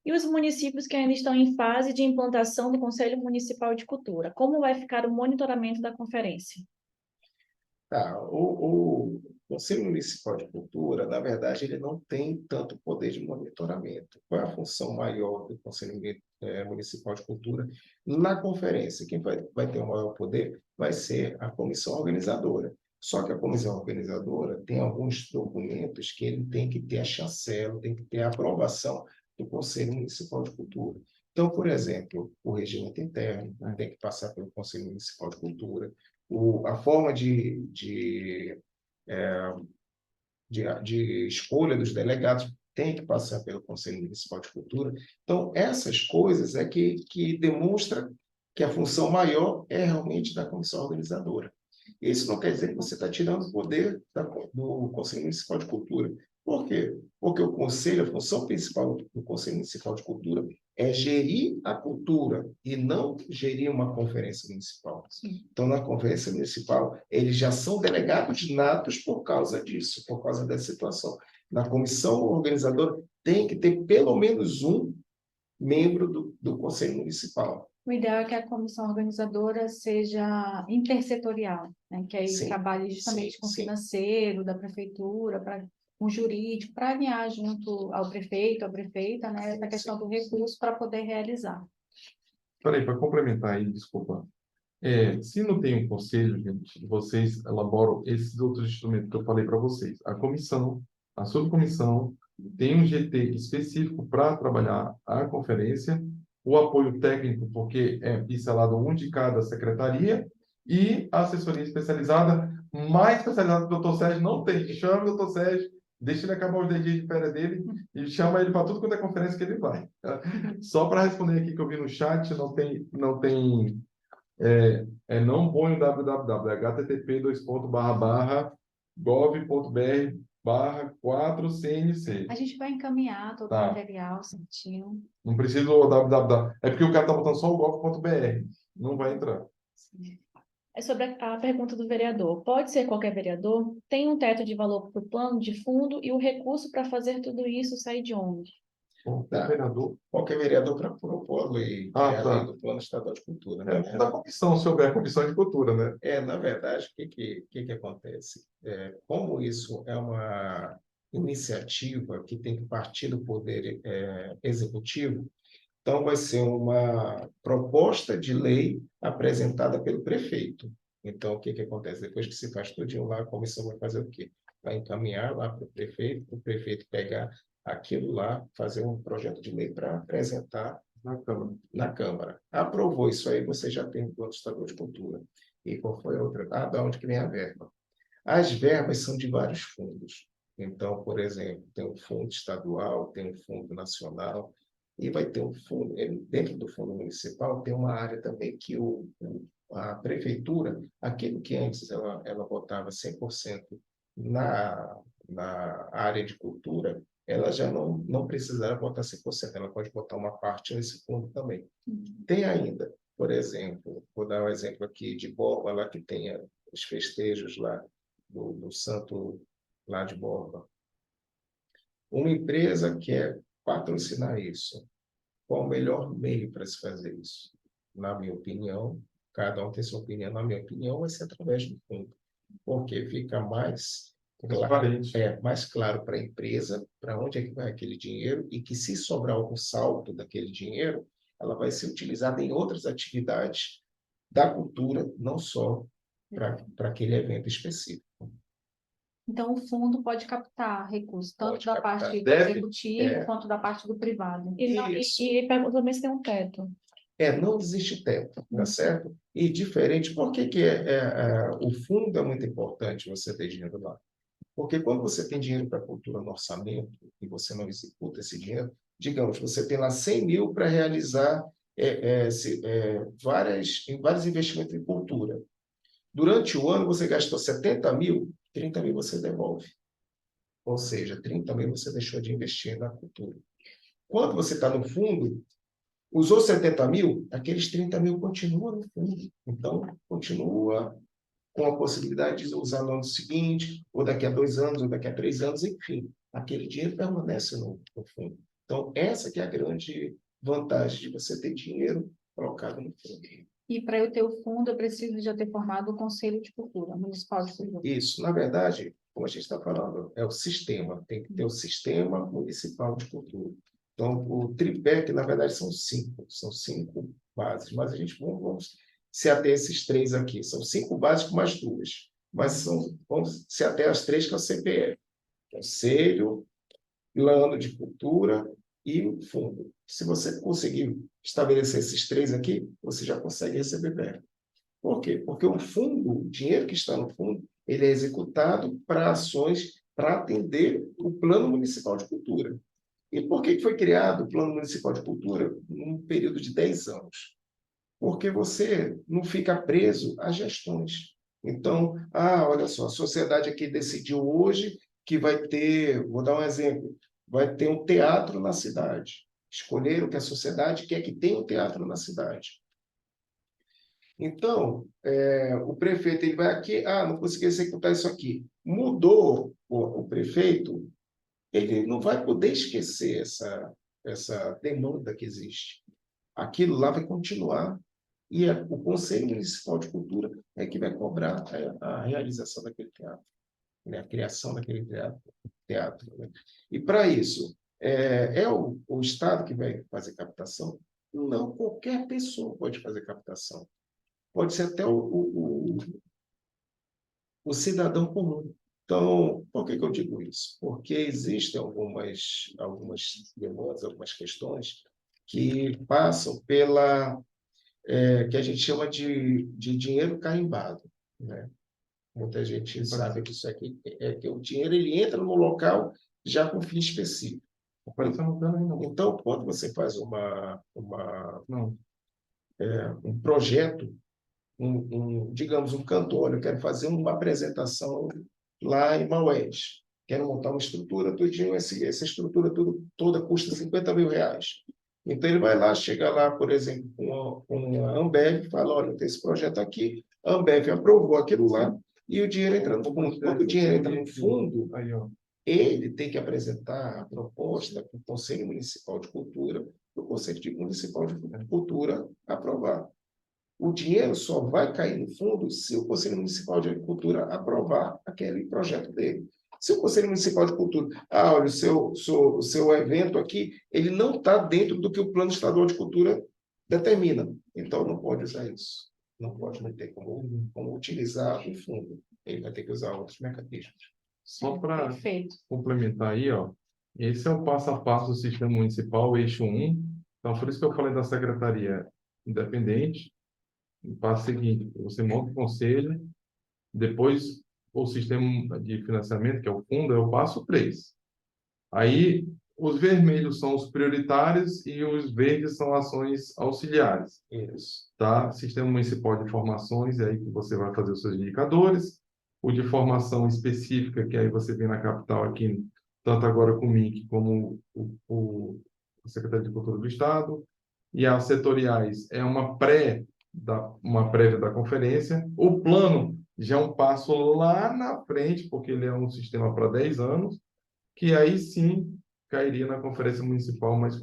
E os municípios que ainda estão em fase de implantação do Conselho Municipal de Cultura, como vai ficar o monitoramento da conferência? Tá, o Conselho Municipal de Cultura Cultura, na verdade, ele não tem tanto poder de monitoramento. Qual é a função maior do Conselho Municipal de Cultura? Na conferência, quem vai ter o maior poder vai ser a comissão organizadora. Só que a comissão organizadora tem alguns documentos que ele tem que ter a chancela, tem que ter a aprovação do Conselho Municipal de Cultura. Então, por exemplo, o regimento interno tem que passar pelo Conselho Municipal de Cultura, a forma de escolha dos delegados tem que passar pelo Conselho Municipal de Cultura. Então, essas coisas é que demonstra que a função maior é realmente da comissão organizadora. Isso não quer dizer que você está tirando o poder do Conselho Municipal de Cultura. Por quê? Porque o Conselho, a função principal do Conselho Municipal de Cultura é gerir a cultura e não gerir uma conferência municipal. Sim. Então, na conferência municipal, eles já são delegados natos por causa disso, por causa dessa situação. Na comissão organizadora, tem que ter pelo menos um membro do Conselho Municipal. O ideal é que a comissão organizadora seja intersetorial, né? Que aí Sim, trabalhe justamente com o sim. financeiro da prefeitura, com o jurídico, para alinhar junto ao prefeito, à prefeita, né? Essa questão do recurso para poder realizar. Peraí, para complementar aí, desculpa. Se não tem um conselho, gente, vocês elaboram esses outros instrumentos que eu falei para vocês. A comissão, a subcomissão, tem um GT específico para trabalhar a conferência, o apoio técnico, porque é pincelado um de cada secretaria, e a assessoria especializada, mais especializada que o Dr. Sérgio não tem. Chama o Dr. Sérgio, deixa ele acabar os 10 dias de férias dele e chama ele para tudo quanto é conferência que ele vai. Só para responder aqui que eu vi no chat, não põe o www, http://gov.br/4CNC. A gente vai encaminhar todo o Tá. material certinho. Não precisa o www. É porque o cara está botando só o gov.br. Não vai entrar. É sobre a pergunta do vereador. Pode ser qualquer vereador? Tem um teto de valor para o plano de fundo e o recurso para fazer tudo isso sair de onde? Qualquer vereador. Qualquer vereador para propor a lei, que é a lei do Plano Estadual de Cultura. Né? Da comissão, se houver comissão de cultura, né? Na verdade, o que acontece? Como isso é uma iniciativa que tem que partir do poder executivo, então vai ser uma proposta de lei apresentada pelo prefeito. Então, o que acontece? Depois que se faz tudinho lá, a comissão vai fazer o quê? Vai encaminhar lá para o prefeito pegar aquilo lá, fazer um projeto de lei para apresentar na Câmara. Aprovou isso aí, você já tem o Plano Estadual de Cultura. E qual foi a outra? Da onde que vem a verba? As verbas são de vários fundos. Então, por exemplo, tem um fundo estadual, tem um fundo nacional, e vai ter um fundo, dentro do fundo municipal, tem uma área também que a prefeitura, aquilo que antes ela botava 100% na área de cultura, ela já não precisará botar 100%, ela pode botar uma parte nesse fundo também. Tem ainda, por exemplo, vou dar um exemplo aqui de Borba, lá que tem os festejos lá do santo lá de Borba. Uma empresa quer patrocinar isso. Qual o melhor meio para se fazer isso? Na minha opinião, cada um tem sua opinião, na minha opinião, vai ser através do fundo, porque fica mais claro para a empresa para onde é que vai aquele dinheiro e que, se sobrar algum saldo daquele dinheiro, ela vai ser utilizada em outras atividades da cultura, não só para aquele evento específico. Então, o fundo pode captar recursos, tanto Pode da captar. parte do executivo quanto da parte do privado. E pergunta também se tem um teto. Não existe teto, tá certo? E diferente, por que o fundo é muito importante você ter dinheiro lá? Porque quando você tem dinheiro para a cultura no orçamento e você não executa esse dinheiro, digamos, você tem lá 100 mil para realizar vários investimentos em cultura. Durante o ano, você gastou 70 mil, 30 mil você devolve. Ou seja, 30 mil você deixou de investir na cultura. Quando você está no fundo, usou 70 mil, aqueles 30 mil continuam no fundo. Então, continua com a possibilidade de usar no ano seguinte, ou daqui a 2 anos, ou daqui a 3 anos, enfim. Aquele dinheiro permanece no fundo. Então, essa que é a grande vantagem de você ter dinheiro colocado no fundo. E para eu ter o fundo, eu preciso já ter formado o Conselho de Cultura Municipal de Cultura. Isso. Na verdade, como a gente está falando, é o sistema, tem que ter o Sistema Municipal de Cultura. Então, o tripé, que na verdade são cinco bases, mas a gente vamos se ater a esses três aqui. São 5 bases com mais 2, mas vamos se ater às 3 que é o CPF. Conselho, Plano de Cultura e o Fundo. Se você conseguir estabelecer esses 3 aqui, você já consegue receber verba. Por quê? Porque o fundo, o dinheiro que está no fundo, ele é executado para ações para atender o Plano Municipal de Cultura. E por que foi criado o Plano Municipal de Cultura num período de 10 anos? Porque você não fica preso a gestões. Então, olha só, a sociedade aqui decidiu hoje que vai ter, vou dar um exemplo, vai ter um teatro na cidade. Escolheram que a sociedade quer que tenha um teatro na cidade. Então, o prefeito ele vai aqui, não consegui executar isso aqui. Mudou o prefeito, ele não vai poder esquecer essa demanda que existe. Aquilo lá vai continuar. E o Conselho Municipal de Cultura é que vai cobrar a realização daquele teatro, né? A criação daquele teatro, né? E, para isso, é o Estado que vai fazer captação? Não, qualquer pessoa pode fazer captação. Pode ser até o cidadão comum. Então, por que eu digo isso? Porque existem algumas demandas, algumas questões que passam pela que a gente chama de dinheiro carimbado, né? Muita gente sabe que isso aqui é que o dinheiro ele entra no local já com fim específico. Então, quando você faz um projeto, digamos, um cantor, olha, eu quero fazer uma apresentação lá em Maués, quero montar uma estrutura, tudinho, essa estrutura toda custa R$ 50.000. Então, ele vai lá, chega lá, por exemplo, com a Ambev, e fala, olha, tem esse projeto aqui, a Ambev aprovou aquilo lá, e o dinheiro entra no fundo. Quando o dinheiro entra no fundo, ele tem que apresentar a proposta para o Conselho Municipal de Cultura, para o Conselho Municipal de Cultura aprovar. O dinheiro só vai cair no fundo se o Conselho Municipal de Cultura aprovar aquele projeto dele. Se o Conselho Municipal de Cultura, olha, o seu evento aqui, ele não está dentro do que o Plano Estadual de Cultura determina, então não pode usar isso. Não ter como utilizar o fundo. Ele vai ter que usar outros mecanismos. Só para Perfeito. complementar aí, esse é o passo a passo do Sistema Municipal, eixo 1. Então, por isso que eu falei da Secretaria Independente. O passo seguinte, você monta o conselho, depois o sistema de financiamento, que é o fundo, é o passo 3. Aí, os vermelhos são os prioritários e os verdes são ações auxiliares. Isso. Tá? Sistema Municipal de Informações, é aí que você vai fazer os seus indicadores. O de formação específica, que aí você vem na capital aqui, tanto agora com o MIC como o Secretario de Cultura do Estado. E as setoriais é uma prévia da conferência. O plano já é um passo lá na frente, porque ele é um sistema para 10 anos, que aí sim cairia na conferência municipal, mas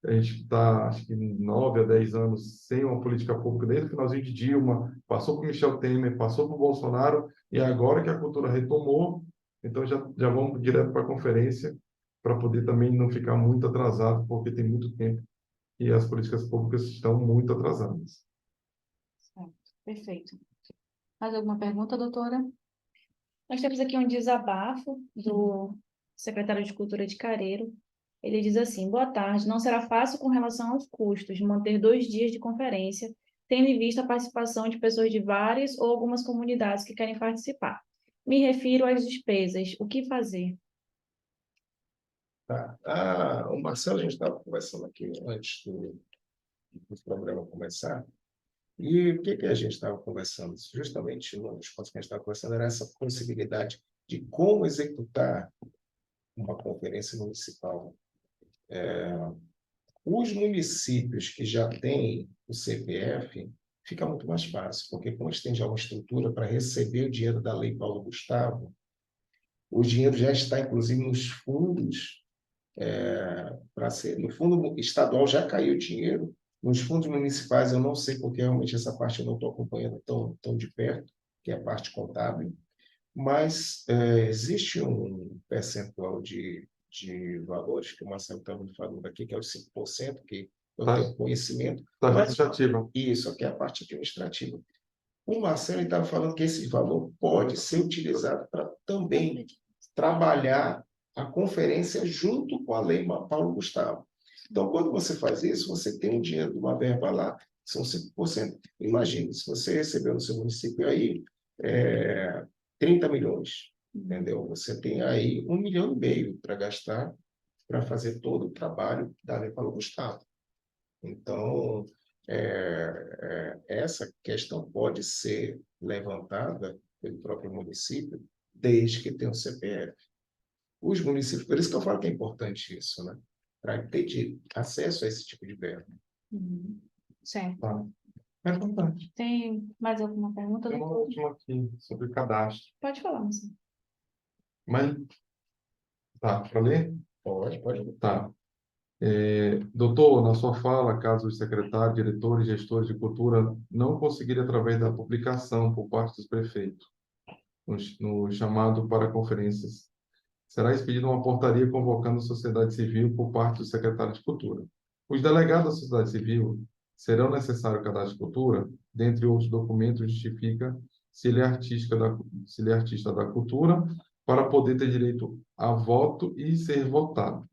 a gente está, acho que 9 a 10 anos sem uma política pública, desde o finalzinho de Dilma, passou por Michel Temer, passou por Bolsonaro, e agora que a cultura retomou, então já vamos direto para a conferência, para poder também não ficar muito atrasado, porque tem muito tempo e as políticas públicas estão muito atrasadas. Certo. Perfeito. Mais alguma pergunta, doutora? Nós temos aqui um desabafo do secretário de Cultura de Careiro. Ele diz assim: boa tarde, não será fácil com relação aos custos manter 2 dias de conferência, tendo em vista a participação de pessoas de várias ou algumas comunidades que querem participar. Me refiro às despesas. O que fazer? Tá. O Marcelo, a gente estava conversando aqui antes do programa começar, e o que a gente estava conversando? Justamente, um dos pontos que a gente estava conversando era essa possibilidade de como executar uma conferência municipal. Os municípios que já têm o CPF, fica muito mais fácil, porque como eles têm já uma estrutura para receber o dinheiro da Lei Paulo Gustavo, o dinheiro já está, inclusive, nos fundos, no fundo estadual já caiu o dinheiro, nos fundos municipais eu não sei, porque realmente essa parte eu não estou acompanhando tão de perto, que é a parte contábil, Mas existe um percentual de valores que o Marcelo estava falando aqui, que é os 5%, que eu Tá. tenho conhecimento, Taxa mas administrativa. isso aqui é a parte administrativa. O Marcelo estava falando que esse valor pode ser utilizado para também trabalhar a conferência junto com a Lei Paulo Gustavo. Então, quando você faz isso, você tem um dinheiro de uma verba lá, que são 5%. Imagine, se você recebeu no seu município aí 30 milhões, entendeu? Você tem aí 1,5 milhão para gastar para fazer todo o trabalho da Lei Paulo Gustavo. Então, essa questão pode ser levantada pelo próprio município, desde que tenha um CPF. Os municípios, por isso que eu falo que é importante isso, né? Para ter acesso a esse tipo de verba. Certo. Tá. É importante. Tem mais alguma pergunta, Tem uma doutor? última aqui, sobre o cadastro. Pode falar, Marcelo. Mas, tá, para ler? Pode. Tá. Doutor, na sua fala, caso os secretários, diretores, gestores de cultura não conseguirem através da publicação por parte dos prefeitos, no chamado para conferências, será expedida uma portaria convocando a sociedade civil por parte do secretário de cultura. Os delegados da sociedade civil serão necessários cadastro de cultura, dentre outros documentos, justifica se ele é artista da cultura, para poder ter direito a voto e ser votado.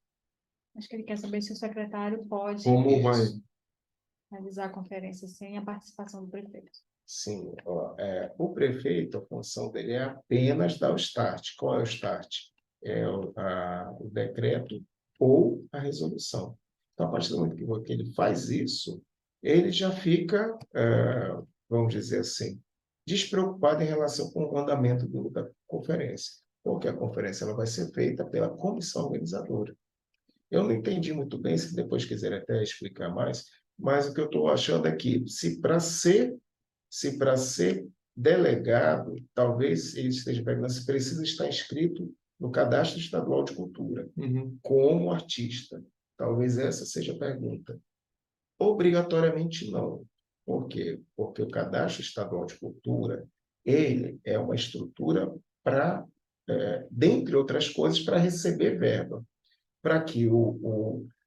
Acho que ele quer saber se o secretário pode Como vai? realizar a conferência sem a participação do prefeito. Sim. O prefeito, a função dele é apenas dar o start. Qual é o start? É o decreto ou a resolução. Então, a partir do momento que ele faz isso, ele já fica, vamos dizer assim, despreocupado em relação com o andamento da conferência, porque a conferência ela vai ser feita pela comissão organizadora. Eu não entendi muito bem, se depois quiser até explicar mais, mas o que eu estou achando é que, se para ser delegado, talvez ele esteja pegando, se precisa estar inscrito no Cadastro Estadual de Cultura, como artista. Talvez essa seja a pergunta. Obrigatoriamente não. Por quê? Porque o Cadastro Estadual de Cultura, ele é uma estrutura para, dentre outras coisas, para receber verba. Para que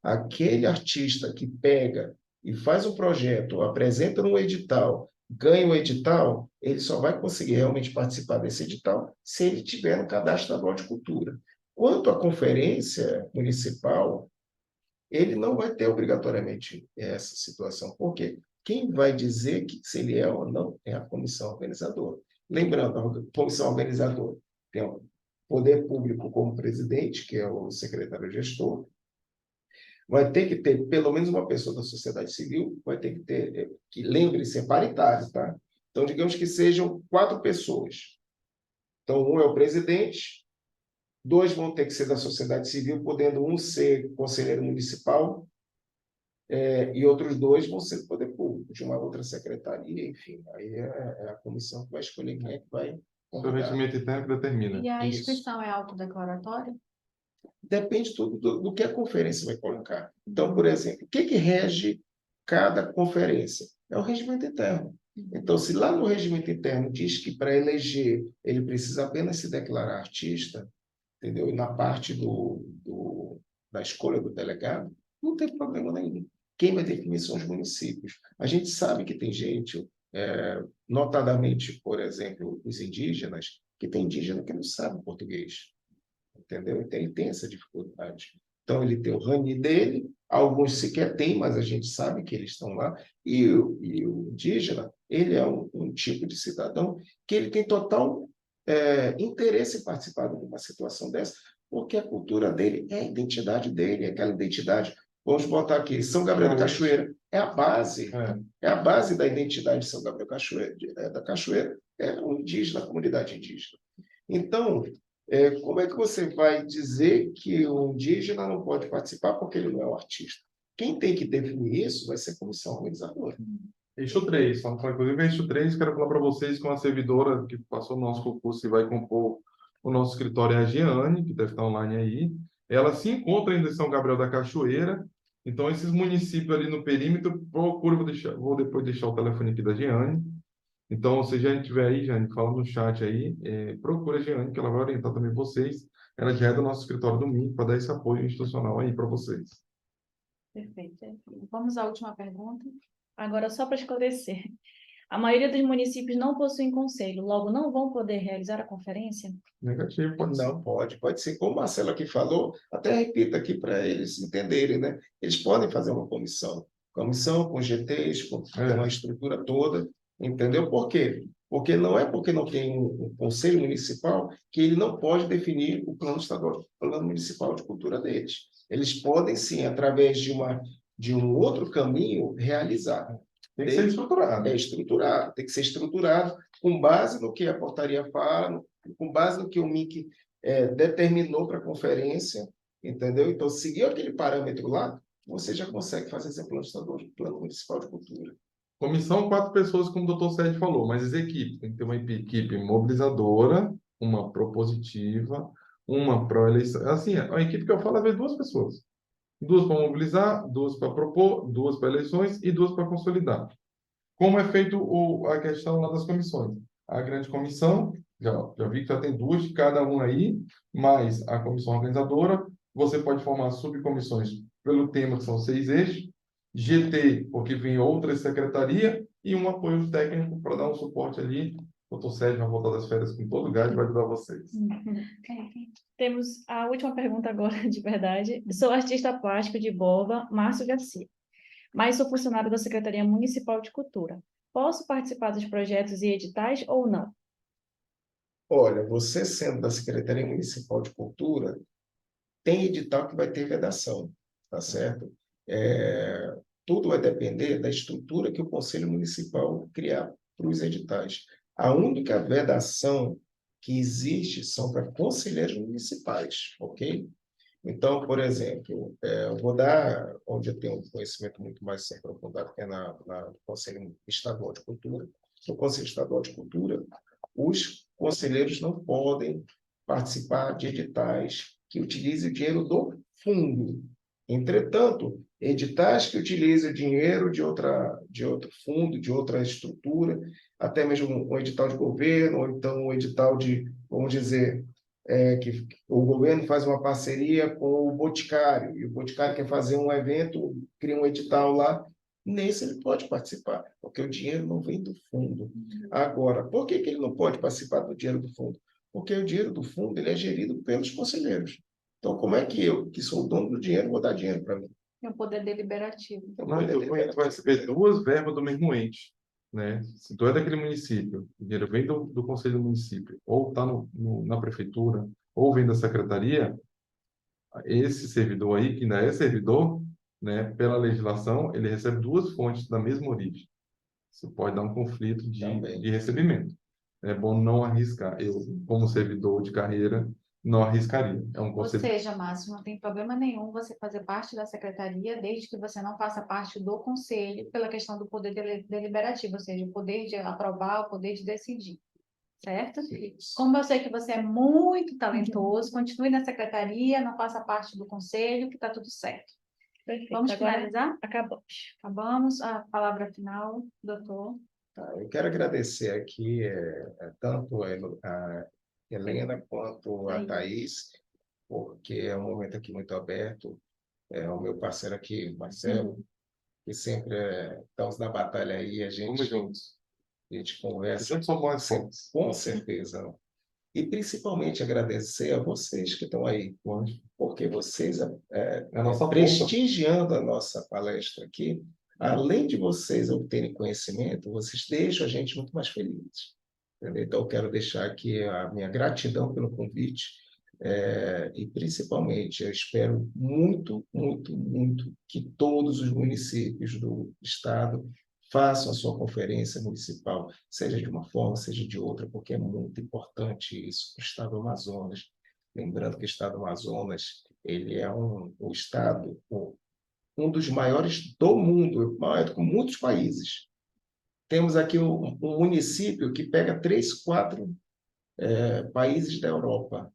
aquele artista que pega e faz um projeto, apresenta no edital, ganha o edital, ele só vai conseguir realmente participar desse edital se ele tiver no Cadastro Estadual de Cultura. Quanto à conferência municipal, ele não vai ter obrigatoriamente essa situação. Por quê? Quem vai dizer que se ele é ou não é a comissão organizadora. Lembrando, a comissão organizadora tem o poder público como presidente, que é o secretário gestor, vai ter que ter pelo menos uma pessoa da sociedade civil, vai ter que ter, que lembre-se, é paritário, tá? Então, digamos que sejam 4 pessoas. Então, um é o presidente, 2 vão ter que ser da sociedade civil, podendo um ser conselheiro municipal, e outros 2 vão ser do poder público, de uma outra secretaria, enfim. Aí é a comissão que vai escolher quem é que vai O seu convidar. regimento interno que determina. E a Isso. inscrição é autodeclaratória? Depende tudo do que a conferência vai colocar. Então, por exemplo, o que rege cada conferência? É o regimento interno. Então, se lá no regimento interno diz que para eleger ele precisa apenas se declarar artista, entendeu? E na parte da escolha do delegado, não tem problema nenhum. Quem vai definir são os municípios. A gente sabe que tem gente, notadamente, por exemplo, os indígenas, que tem indígena que não sabe português. Entendeu? Então, ele tem essa dificuldade. Então, ele tem o RANI dele, alguns sequer têm, mas a gente sabe que eles estão lá, e o indígena, ele é um tipo de cidadão que ele tem total interesse em participar de uma situação dessa, porque a cultura dele é a identidade dele, é aquela identidade, vamos botar aqui, São Gabriel da Cachoeira, é a base da identidade de São Gabriel da Cachoeira, é o indígena, a comunidade indígena. Então, como é que você vai dizer que o indígena não pode participar porque ele não é um artista? Quem tem que definir isso vai ser a comissão organizadora. Eixo 3, inclusive eixo 3, quero falar para vocês que uma servidora que passou no nosso concurso e vai compor o nosso escritório é a Giane, que deve estar online aí. Ela se encontra ainda em São Gabriel da Cachoeira, então esses municípios ali no perímetro, vou depois deixar o telefone aqui da Giane. Então, se a Jane estiver aí, Jane, fala no chat aí, procura a Jane, que ela vai orientar também vocês. Ela já é do nosso escritório do MINC para dar esse apoio institucional aí para vocês. Perfeito. Vamos à última pergunta. Agora, só para esclarecer. A maioria dos municípios não possuem conselho, logo não vão poder realizar a conferência? Negativo, pode ser. Não, pode ser. Como o Marcelo aqui falou, até repito aqui para eles entenderem, né? Eles podem fazer uma comissão com GTs, com uma estrutura toda, entendeu? Por quê? Porque não é porque não tem um conselho municipal que ele não pode definir o plano estadual, o plano municipal de cultura deles. Eles podem, sim, através de um outro caminho, realizar. Tem que ser estruturado. Estruturado, tem que ser estruturado com base no que a portaria fala, com base no que o MIC determinou para a conferência, entendeu? Então, seguir aquele parâmetro lá, você já consegue fazer esse plano estadual, plano municipal de cultura. Comissão, 4 pessoas, como o doutor Sérgio falou, mas as equipes, tem que ter uma equipe mobilizadora, uma propositiva, uma pró-eleição. Assim, a equipe que eu falo é ver 2 pessoas. 2 para mobilizar, 2 para propor, 2 para eleições e 2 para consolidar. Como é feito a questão lá das comissões? A grande comissão, já vi que já tem 2 de cada um aí, mais a comissão organizadora. Você pode formar subcomissões pelo tema, que são 6 eixos, GT, porque vem outra secretaria, e um apoio técnico para dar um suporte ali. O doutor Sérgio vai voltar das férias com todo o gás e vai ajudar vocês. Temos a última pergunta agora, de verdade. Sou artista plástico de Bova, Márcio Garcia, mas sou funcionário da Secretaria Municipal de Cultura. Posso participar dos projetos e editais ou não? Olha, você sendo da Secretaria Municipal de Cultura, tem edital que vai ter vedação, tá certo? Tudo vai depender da estrutura que o Conselho Municipal criar para os editais. A única vedação que existe são para conselheiros municipais, ok? Então, por exemplo, eu vou dar, onde eu tenho um conhecimento muito mais aprofundado, que é no Conselho Estadual de Cultura. No Conselho Estadual de Cultura, os conselheiros não podem participar de editais que utilizem o dinheiro do fundo. Entretanto, editais que utilizem o dinheiro de outro fundo, de outra estrutura, até mesmo um edital de governo, ou então um edital de, vamos dizer, que o governo faz uma parceria com o Boticário, e o Boticário quer fazer um evento, cria um edital lá, nesse ele pode participar, porque o dinheiro não vem do fundo. Agora, por que ele não pode participar do dinheiro do fundo? Porque o dinheiro do fundo ele é gerido pelos conselheiros. Então, como é que eu, que sou o dono do dinheiro, vou dar dinheiro para mim? Tem um poder deliberativo. Tu vai receber 2 verbas do mesmo ente, né? Se tu é daquele município, o dinheiro vem do conselho do município, ou está na prefeitura, ou vem da secretaria, esse servidor aí, que ainda é servidor, né, pela legislação, ele recebe 2 fontes da mesma origem. Isso pode dar um conflito de recebimento. É bom não arriscar. Eu, como servidor de carreira, não arriscaria. É um Ou conselho. seja, Márcio, não tem problema nenhum você fazer parte da secretaria, desde que você não faça parte do conselho, pela questão do poder deliberativo, ou seja, o poder de aprovar, o poder de decidir, certo? Como eu sei que você é muito talentoso, continue na secretaria, não faça parte do conselho, que está tudo certo. Perfeito. Vamos Agora finalizar? acabamos. Acabamos. A palavra final, doutor. Eu quero agradecer aqui tanto a Helena quanto a Thaís, porque é um momento aqui muito aberto. O meu parceiro aqui, Marcelo, que sempre estamos na batalha aí, Vamos juntos. a gente conversa. Juntos somos mais fortes. Com certeza. E principalmente agradecer a vocês que estão aí, porque vocês, É a nossa prestigiando a nossa palestra aqui, além de vocês obterem conhecimento, vocês deixam a gente muito mais feliz. Entendeu? Então, eu quero deixar aqui a minha gratidão pelo convite, e principalmente eu espero muito, muito, muito que todos os municípios do estado façam a sua conferência municipal, seja de uma forma, seja de outra, porque é muito importante isso para o estado do Amazonas. Lembrando que o estado do Amazonas ele é um estado, um dos maiores do mundo, maior do que muitos países. Temos aqui um município que pega 3, 4 países da Europa.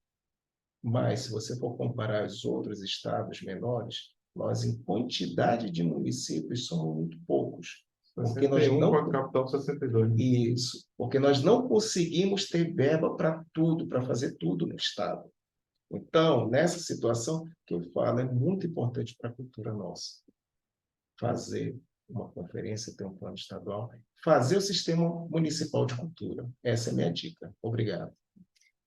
Mas, se você for comparar os outros estados menores, nós, em quantidade de municípios, somos muito poucos. Porque nós 61 não... com a capital 62. Isso, porque nós não conseguimos ter verba para tudo, para fazer tudo no Estado. Então, nessa situação que eu falo, é muito importante para a cultura nossa fazer uma conferência, ter um plano estadual, fazer o sistema municipal de cultura. Essa é a minha dica. Obrigado.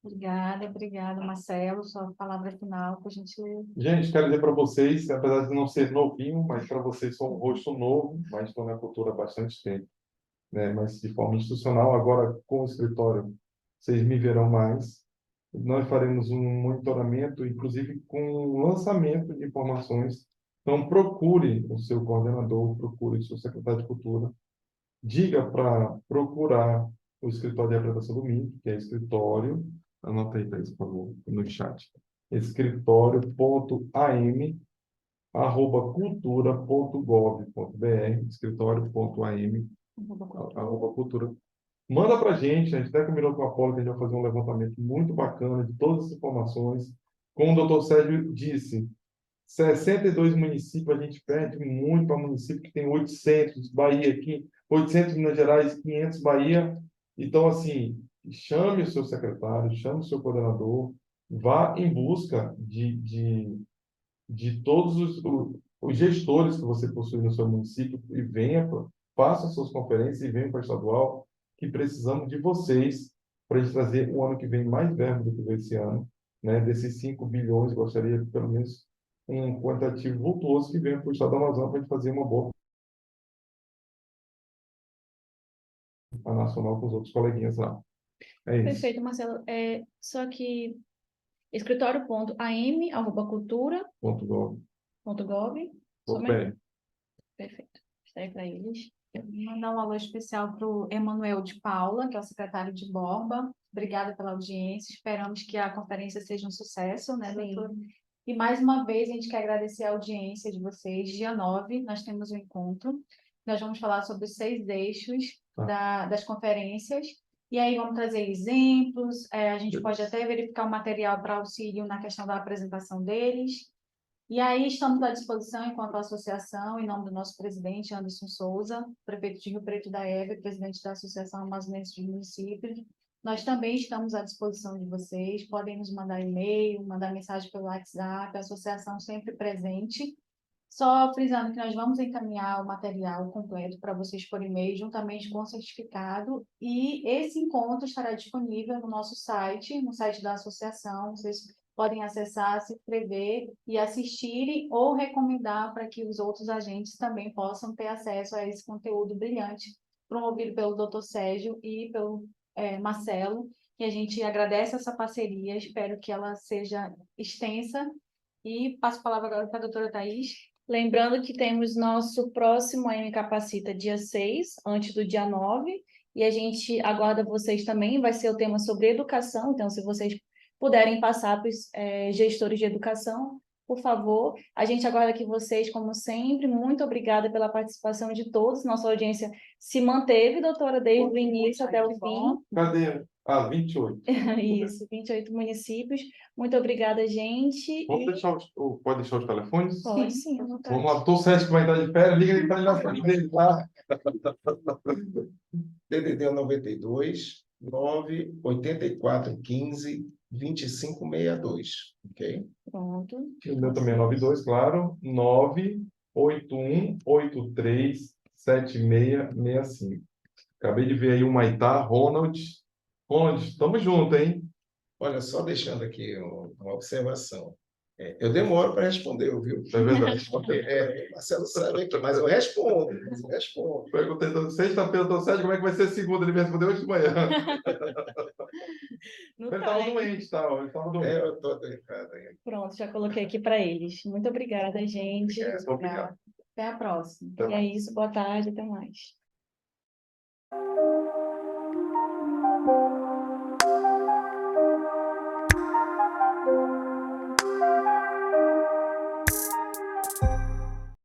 Obrigada, Marcelo. Sua palavra final, para a gente... Gente, quero dizer para vocês, apesar de não ser novinho, mas para vocês sou um rosto novo, mas estou na cultura há bastante tempo, né? Mas de forma institucional, agora com o escritório, vocês me verão mais. Nós faremos um monitoramento, inclusive com lançamento de informações. Então, procure o seu coordenador, procure o seu secretário de cultura, diga para procurar o escritório de representação do MINC, que é escritório, anota aí, Thaís, por favor, no chat, escritório.am@cultura.gov.br, escritório.am@cultura. Manda para a gente até combinou com a Paula que a gente vai fazer um levantamento muito bacana de todas as informações. Como o doutor Sérgio disse, 62 municípios, a gente perde muito para município que tem 800, Bahia aqui, 800 Minas Gerais, 500 Bahia. Então, assim, chame o seu secretário, chame o seu coordenador, vá em busca de todos os gestores que você possui no seu município e venha, faça suas conferências e venha para o estadual, que precisamos de vocês para a gente trazer o ano que vem mais verba do que veio esse ano, né? Desses 5 bilhões, gostaria que pelo menos um quantitativo vultuoso que venha para o estado do Amazonas para a gente fazer uma boa nacional com os outros coleguinhas lá. É isso. Perfeito, Marcelo. Só que escritório.am@cultura.gov. Ponto gov. Somente. Perfeito. Está aí para eles. Mandar um alô especial para o Emanuel de Paula, que é o secretário de Borba. Obrigada pela audiência. Esperamos que a conferência seja um sucesso, né, doutora? E mais uma vez a gente quer agradecer a audiência de vocês. Dia 9, nós temos um encontro. Nós vamos falar sobre os 6 eixos das conferências. E aí vamos trazer exemplos. A gente pode até verificar o material para auxílio na questão da apresentação deles. E aí estamos à disposição, enquanto associação, em nome do nosso presidente, Anderson Souza, prefeito de Rio Preto da Eva e presidente da Associação Amazonense de Municípios. Nós também estamos à disposição de vocês, podem nos mandar e-mail, mandar mensagem pelo WhatsApp, a associação sempre presente. Só frisando que nós vamos encaminhar o material completo para vocês por e-mail, juntamente com o certificado, e esse encontro estará disponível no nosso site, no site da associação. Vocês podem acessar, se inscrever e assistirem ou recomendar para que os outros agentes também possam ter acesso a esse conteúdo brilhante, promovido pelo Dr. Sérgio e pelo Marcelo, e a gente agradece essa parceria, espero que ela seja extensa, e passo a palavra agora para a doutora Thaís. Lembrando que temos nosso próximo AM Capacita dia 6, antes do dia 9, e a gente aguarda vocês também, vai ser o tema sobre educação, então se vocês puderem passar para os gestores de educação, por favor. A gente aguarda aqui vocês, como sempre. Muito obrigada pela participação de todos. Nossa audiência se manteve, doutora, desde o início até o fim. Cadê? 28. Isso, 28 municípios. Muito obrigada, gente. Vamos deixar pode deixar os telefones? Pode sim, à vontade. Vamos lá, doutor Sérgio que vai estar de pé, liga ele para ele na frente dele, tá? DDD 92 98415 2562, ok? Pronto. O meu também é 92, claro. 981837665. Acabei de ver aí o Maitá, Ronald. Ronald, estamos juntos, hein? Olha, só deixando aqui uma observação. Eu demoro para responder, viu? É verdade. Marcelo sabe aqui, mas eu respondo. Perguntei sexta-feira, doutor Sérgio, como é que vai ser segunda? Ele me respondeu hoje de manhã. Ele estava doente, tá? Ele estava doente. Eu estou deitado aí. Pronto, já coloquei aqui para eles. Muito obrigada, gente. Obrigado. Até a próxima. E é isso, boa tarde, até mais.